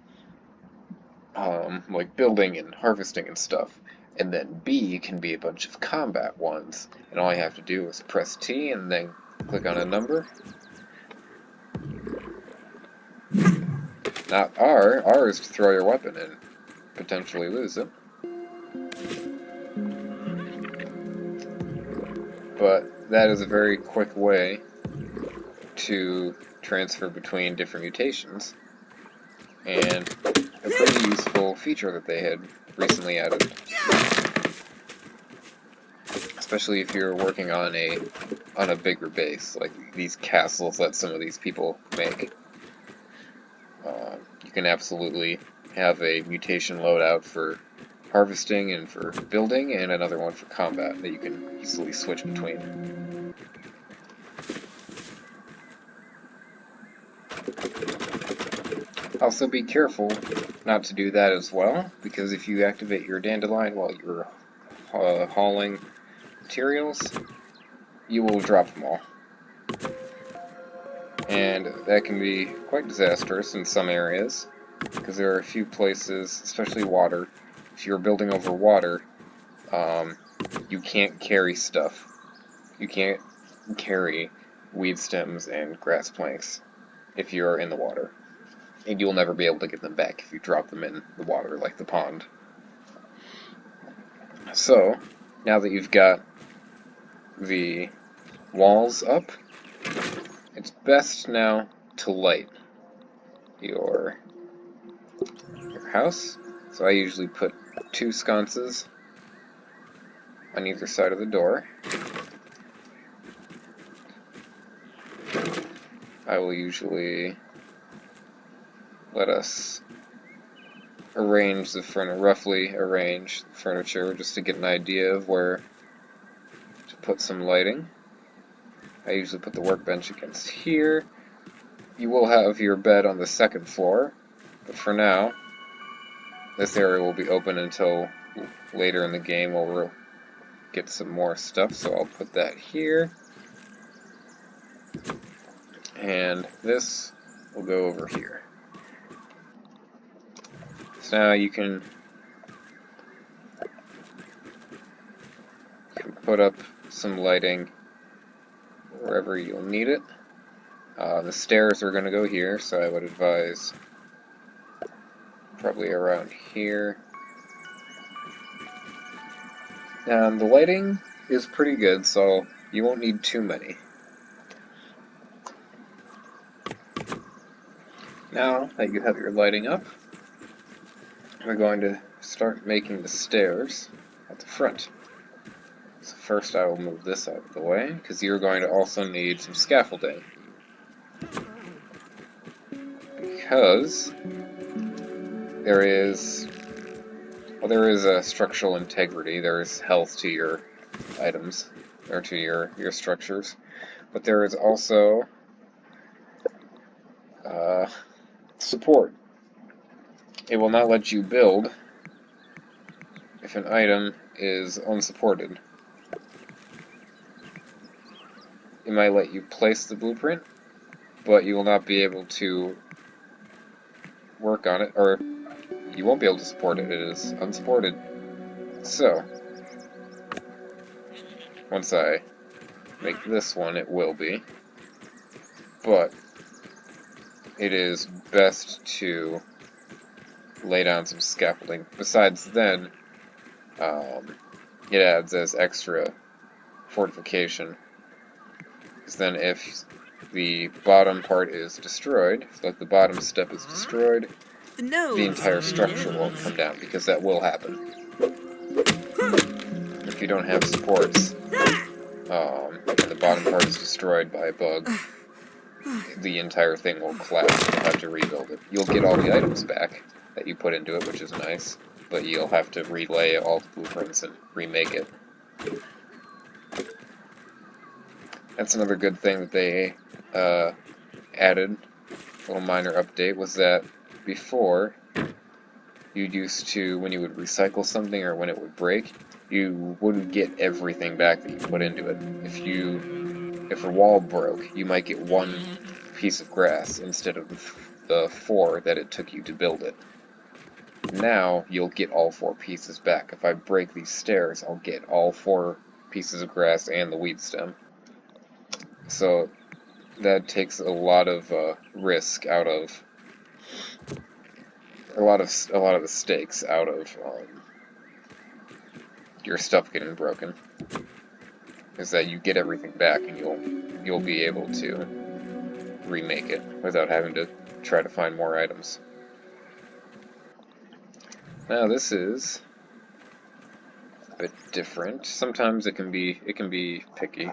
like building and harvesting and stuff. And then B can be a bunch of combat ones. And all I have to do is press T and then click on a number. Not R. R is to throw your weapon and potentially lose it. But that is a very quick way to transfer between different mutations. And a pretty useful feature that they had recently added. Especially if you're working on a bigger base, like these castles that some of these people make. You can absolutely have a mutation loadout for harvesting and for building, and another one for combat that you can easily switch between. Also be careful not to do that as well, because if you activate your dandelion while you're hauling materials, you will drop them all. And that can be quite disastrous in some areas, because there are a few places, especially water, if you're building over water, you can't carry stuff. You can't carry weed stems and grass planks if you're in the water. And you'll never be able to get them back if you drop them in the water, like the pond. So, now that you've got the walls up, it's best now to light your house. So I usually put 2 sconces on either side of the door. I will usually let us roughly arrange the furniture just to get an idea of where to put some lighting. I usually put the workbench against here. You will have your bed on the 2nd floor, but for now, this area will be open until later in the game where we'll get some more stuff, so I'll put that here. And this will go over here. So now you can put up some lighting wherever you'll need it. The stairs are going to go here, so I would advise probably around here. The lighting is pretty good, so you won't need too many. Now that you have your lighting up, we're going to start making the stairs at the front. So first I will move this out of the way, because you're going to also need some scaffolding. Because there is a structural integrity, there is health to your items, or to your structures, but there is also support. It will not let you build if an item is unsupported. It might let you place the blueprint, but you will not be able to work on it, or you won't be able to support it. It is unsupported. So, once I make this one, it will be. But it is best to lay down some scaffolding. Besides, then it adds as extra fortification. Because then if the bottom part is destroyed, like the bottom step is destroyed, the entire structure won't come down, because that will happen. If you don't have supports, and the bottom part is destroyed by a bug, the entire thing will collapse and you'll have to rebuild it. You'll get all the items back that you put into it, which is nice, but you'll have to relay all the blueprints and remake it. That's another good thing that they added, a little minor update, was that before, you used to, when you would recycle something or when it would break, you wouldn't get everything back that you put into it. If a wall broke, you might get 1 piece of grass instead of the 4 that it took you to build it. Now, you'll get all 4 pieces back. If I break these stairs, I'll get all 4 pieces of grass and the weed stem. So, that takes a lot of risk out of, a lot of the stakes out of your stuff getting broken. Is that you get everything back and you'll be able to remake it without having to try to find more items. Now this is a bit different. Sometimes it can be picky.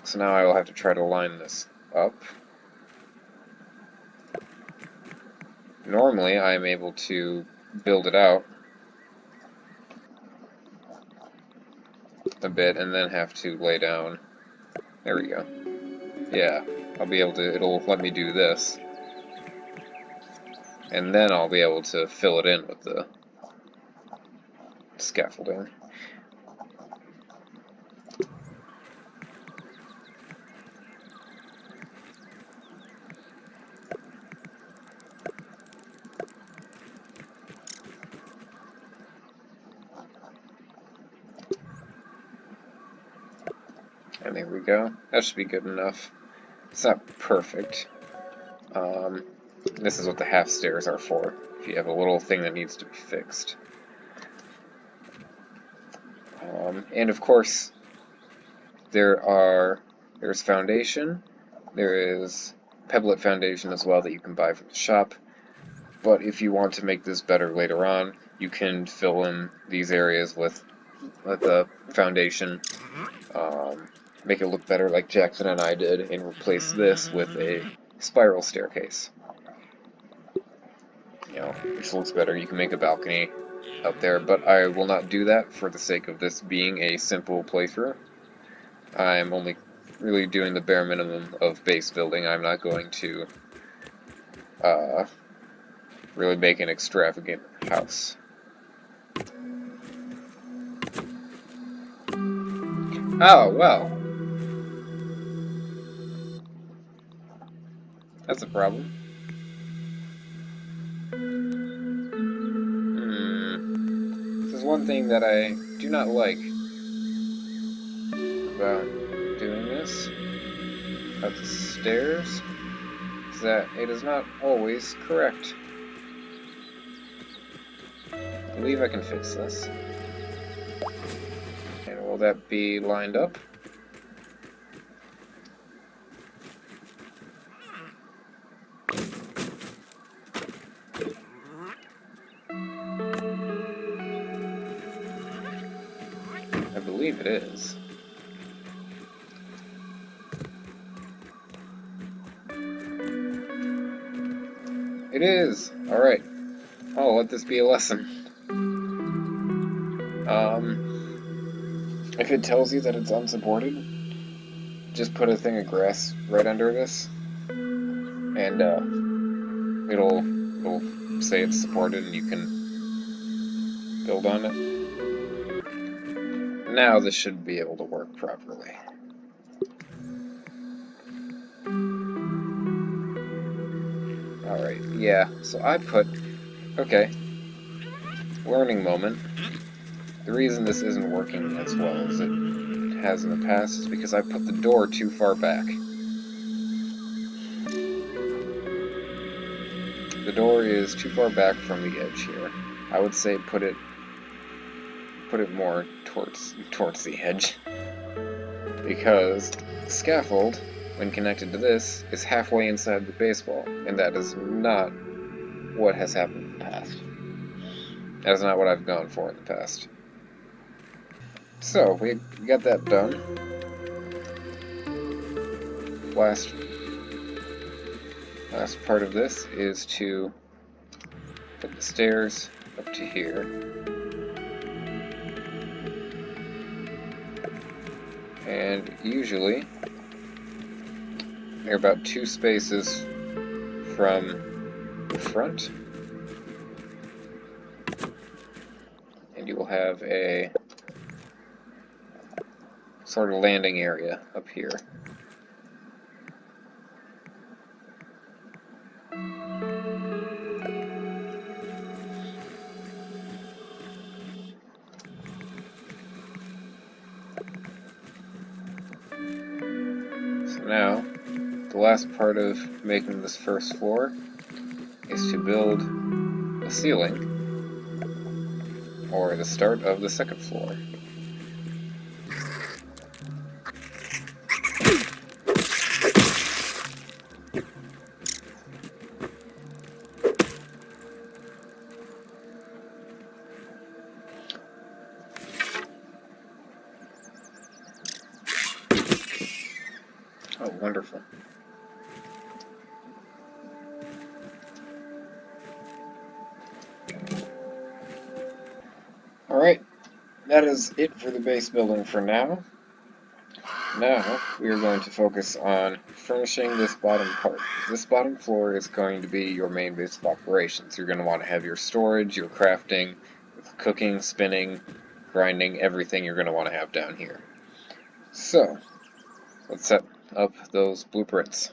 So now I will have to try to line this up. Normally I am able to build it out a bit and then have to lay down. There we go. Yeah, I'll be able to, it'll let me do this. And then I'll be able to fill it in with the scaffolding. And there we go. That should be good enough. It's not perfect. This is what the half stairs are for, if you have a little thing that needs to be fixed. And of course, there's foundation, there is pebblet foundation as well that you can buy from the shop. But if you want to make this better later on, you can fill in these areas with the foundation, make it look better like Jackson and I did, and replace this with a spiral staircase. Which looks better. You can make a balcony up there, but I will not do that for the sake of this being a simple playthrough. I'm only really doing the bare minimum of base building. I'm not going to really make an extravagant house. Oh, well. That's a problem. This is one thing that I do not like about doing this, about the stairs, is that it is not always correct. I believe I can fix this. And will that be lined up? I believe it is. It is! Alright. I'll let this be a lesson. If it tells you that it's unsupported, just put a thing of grass right under this, and it'll say it's supported and you can build on it. Now this should be able to work properly. Alright, yeah, so I put... Okay. Learning moment. The reason this isn't working as well as it has in the past is because I put the door too far back. The door is too far back from the edge here. I would say put it more towards the edge. Because the scaffold, when connected to this, is halfway inside the baseball, and that is not what has happened in the past. That is not what I've gone for in the past. So, we got that done. Last part of this is to put the stairs up to here. And usually, they're about 2 spaces from the front. And you will have a sort of landing area up here. So now, the last part of making this first floor is to build a ceiling, or the start of the second floor. Oh, wonderful. Alright, that is it for the base building for now. Now, we are going to focus on furnishing this bottom part. This bottom floor is going to be your main base of operations. You're going to want to have your storage, your crafting, with cooking, spinning, grinding, everything you're going to want to have down here. So, let's set up those blueprints.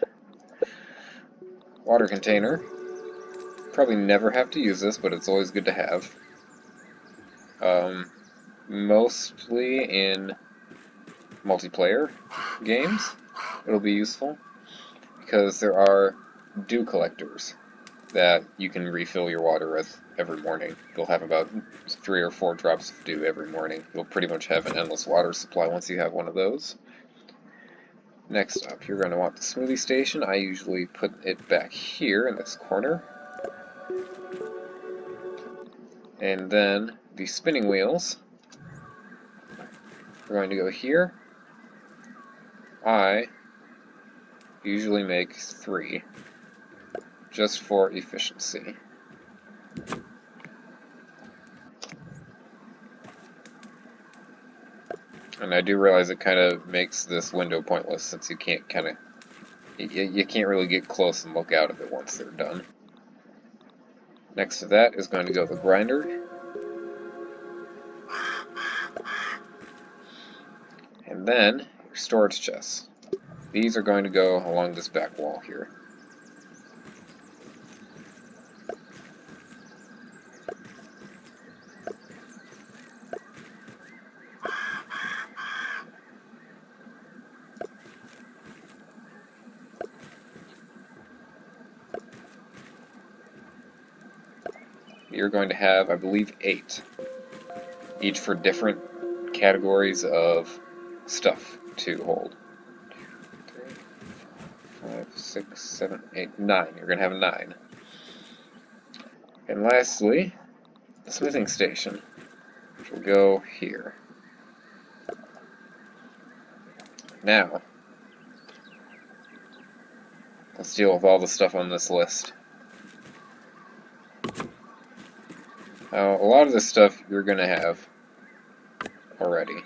Water container. Probably never have to use this, but it's always good to have. Mostly in multiplayer games, it'll be useful, because there are dew collectors that you can refill your water with every morning. You'll have about 3 or 4 drops of dew every morning. You'll pretty much have an endless water supply once you have one of those. Next up, you're going to want the smoothie station. I usually put it back here in this corner. And then the spinning wheels are going to go here. I usually make 3, just for efficiency. And I do realize it kind of makes this window pointless, since you can't you can't really get close and look out of it once they're done. Next to that is going to go the grinder. And then your storage chests. These are going to go along this back wall here. You're going to have, I believe, 8. Each for different categories of stuff to hold. 3, 4, 5, 6, 7, 8, 9. You're going to have 9. And lastly, the smithing station, which will go here. Now, let's deal with all the stuff on this list. Now, a lot of this stuff you're going to have already.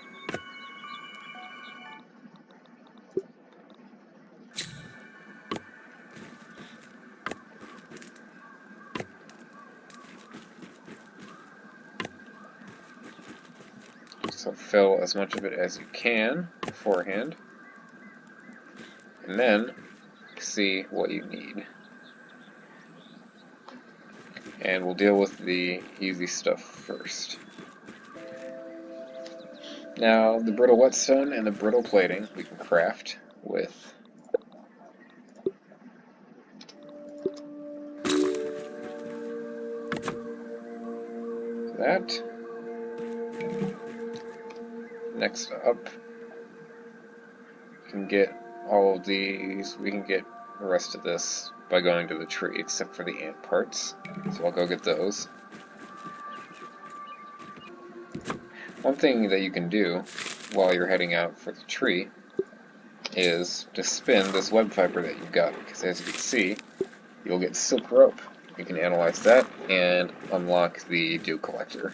So fill as much of it as you can beforehand, and then see what you need. And we'll deal with the easy stuff first. Now, the brittle whetstone and the brittle plating we can craft with that. Next up, we can get all of these, we can get the rest of this by going to the tree, except for the ant parts. So I'll go get those. One thing that you can do while you're heading out for the tree is to spin this web fiber that you've got, because as you can see, you'll get silk rope. You can analyze that and unlock the dew collector.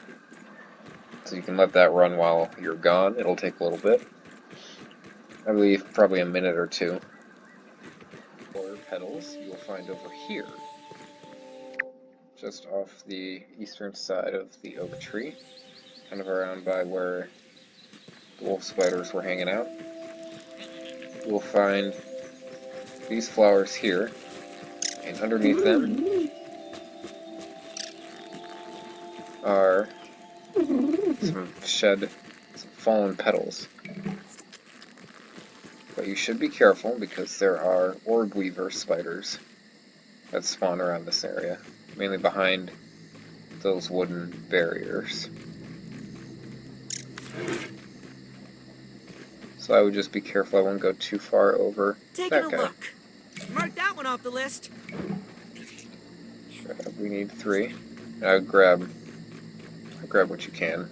So you can let that run while you're gone. It'll take a little bit. I believe probably a minute or 2. For petals, you will find over here, just off the eastern side of the oak tree, kind of around by where the wolf spiders were hanging out. You will find these flowers here, and underneath them are some fallen petals. But you should be careful, because there are Orb Weaver spiders that spawn around this area, mainly behind those wooden barriers. So I would just be careful, I wouldn't go too far over Taking that a guy. look. Mark that one off the list. We need 3. Now grab what you can.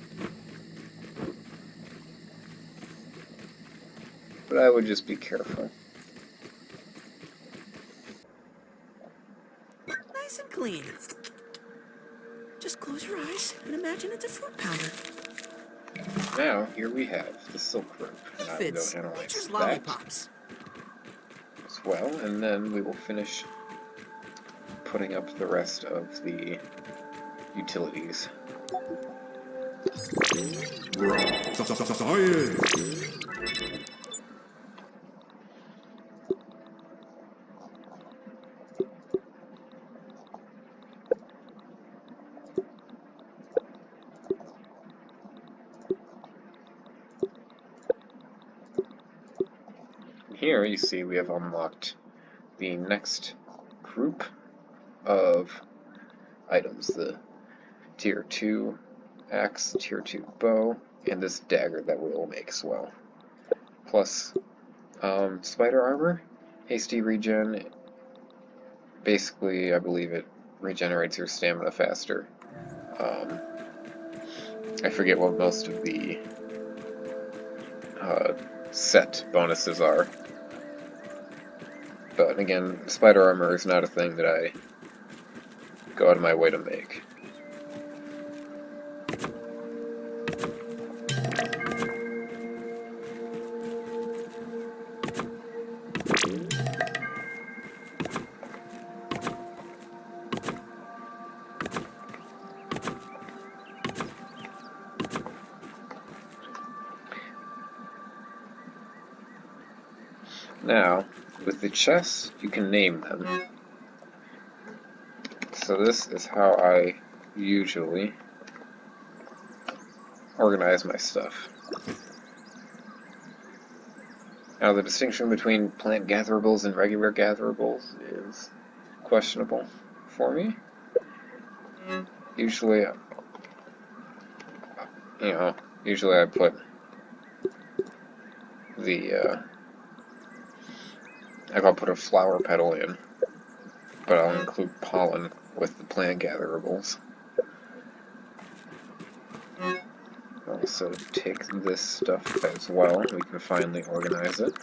But I would just be careful. Nice and clean. Just close your eyes and imagine it's a fruit pounder. Now, here we have the silk rope, and I will go Aphids, analyze nature's that lollipops. as well, and then we will finish putting up the rest of the utilities. Science. Here you see we have unlocked the next group of items, the tier 2 axe, tier 2 bow, and this dagger that we will make as well. Plus spider armor, hasty regen. Basically, I believe it regenerates your stamina faster. I forget what most of the set bonuses are. But again, spider armor is not a thing that I go out of my way to make. Now, with the chests, you can name them. So this is how I usually organize my stuff. Now, the distinction between plant gatherables and regular gatherables is questionable for me. Usually, usually I put the, I'll put a flower petal in, but I'll include pollen with the plant gatherables. I'll also take this stuff as well. We can finally organize it.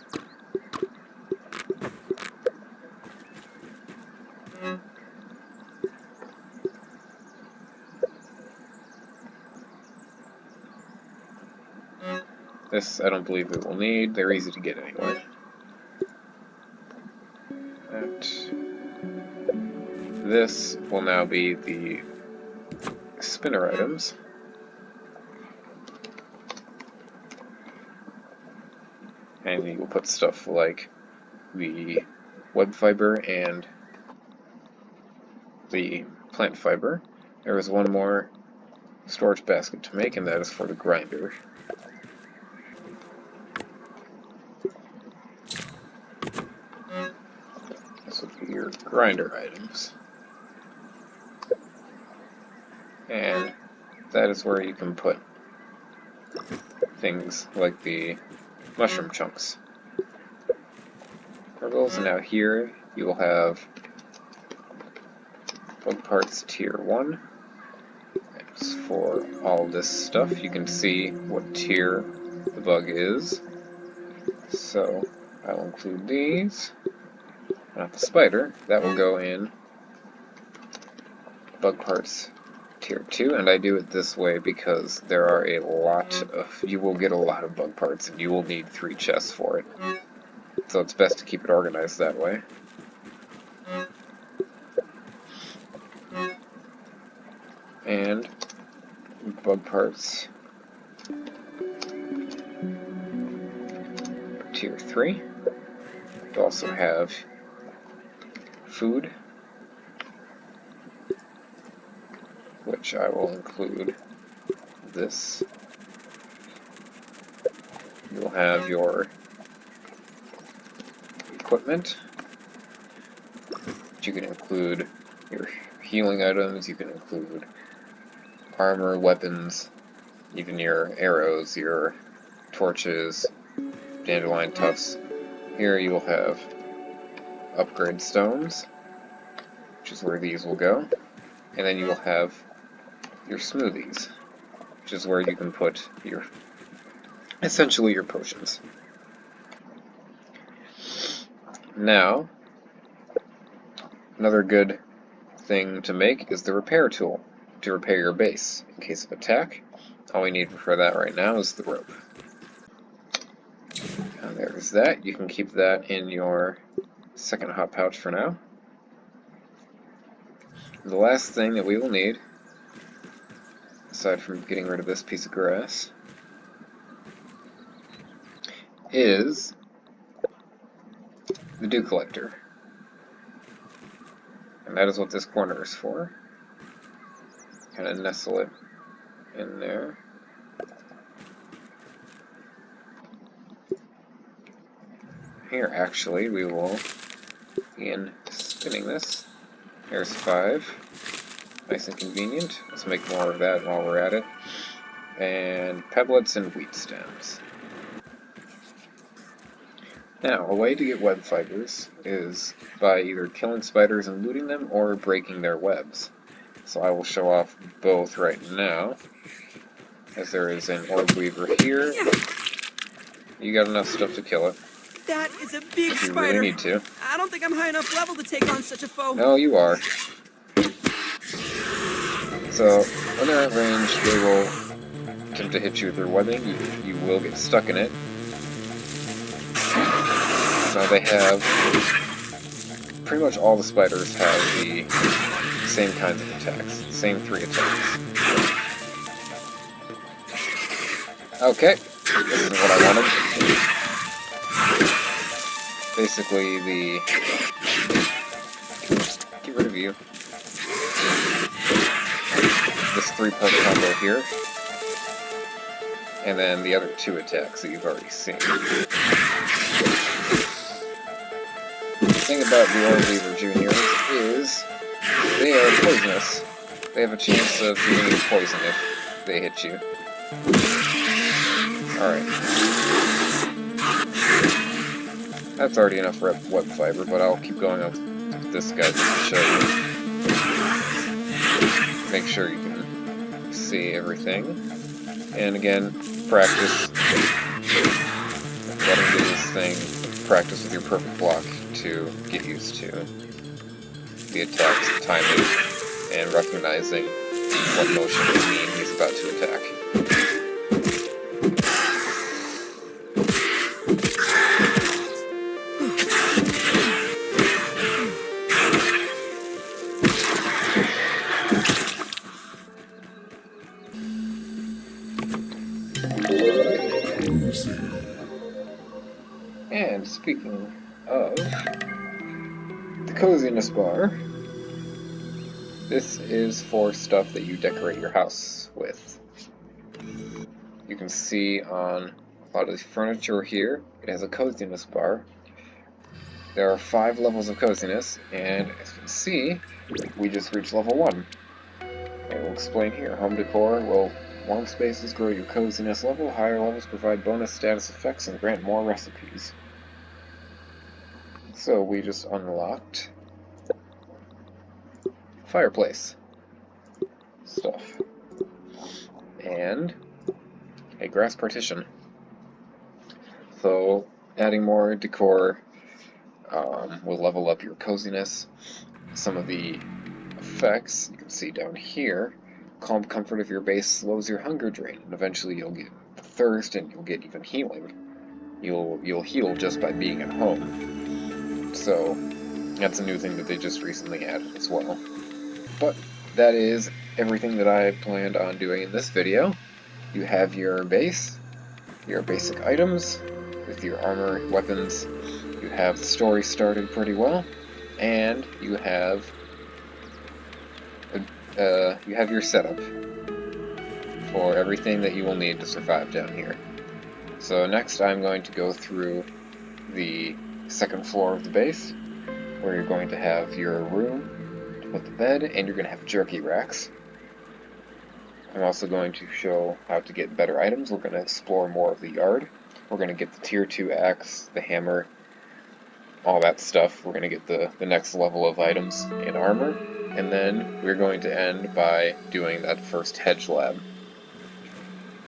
This I don't believe we will need. They're easy to get anyway. This will now be the spinner items. And you will put stuff like the web fiber and the plant fiber. There is one more storage basket to make, and that is for the grinder. This will be your grinder items. And that is where you can put things like the mushroom chunks. And now here you will have bug parts tier 1. As for all this stuff, you can see what tier the bug is. So I'll include these. Not the spider, that will go in bug parts tier 2, and I do it this way because there are you will get a lot of bug parts, and you will need 3 chests for it. So it's best to keep it organized that way. And bug parts tier 3. You also have food, which I will include this. You'll have your equipment, which you can include your healing items, you can include armor, weapons, even your arrows, your torches, dandelion tufts. Here you will have upgrade stones, which is where these will go, and then you will have your smoothies, which is where you can put essentially your potions. Now, another good thing to make is the repair tool to repair your base in case of attack. All we need for that right now is the rope. And there's that. You can keep that in your second hot pouch for now. The last thing that we will need is aside from getting rid of this piece of grass, is the dew collector. And that is what this corner is for. Kind of nestle it in there. Here, actually, we will begin spinning this. Here's 5. Nice and convenient. Let's make more of that while we're at it. And pebblets and wheat stems. Now, a way to get web fibers is by either killing spiders and looting them, or breaking their webs. So I will show off both right now, as there is an Orb Weaver here. You got enough stuff to kill it. That is a big If you spider. really need to. I don't think I'm high enough level to take on such a foe. No, you are. So, when they're at range, they will attempt to hit you with their webbing. You will get stuck in it. Now they have, pretty much all the spiders have the same kinds of attacks, same 3 attacks. Okay, this is what I wanted. Basically get rid of you. This 3-point combo here, and then the other 2 attacks that you've already seen. The thing about the Orb Weaver Juniors is they are poisonous. They have a chance of giving you poison if they hit you. Alright. That's already enough web fiber, but I'll keep going up with this guy just to show you. Make sure you can see everything. And again, practice. Letting do this thing. Practice with your perfect block to get used to the attacks, timing, and recognizing what motion would mean he's about to attack. And speaking of the coziness bar, this is for stuff that you decorate your house with. You can see on a lot of the furniture here, it has a coziness bar. There are 5 levels of coziness, and as you can see, we just reached level 1. And we'll explain here. Home decor will warm spaces grow your coziness level. Higher levels provide bonus status effects and grant more recipes. So we just unlocked fireplace stuff and a grass partition. So adding more decor will level up your coziness. Some of the effects you can see down here. Calm comfort of your base slows your hunger drain, and eventually you'll get thirst and you'll get even healing. You'll heal just by being at home. So that's a new thing that they just recently added as well. But that is everything that I planned on doing in this video. You have your base, your basic items with your armor, weapons. You have the story started pretty well, and you have your setup for everything that you will need to survive down here. So next I'm going to go through the second floor of the base, where you're going to have your room to put the bed, and you're going to have jerky racks. I'm also going to show how to get better items. We're going to explore more of the yard. We're going to get the tier 2 axe, the hammer, all that stuff. We're going to get the next level of items and armor. And then we're going to end by doing that first hedge lab.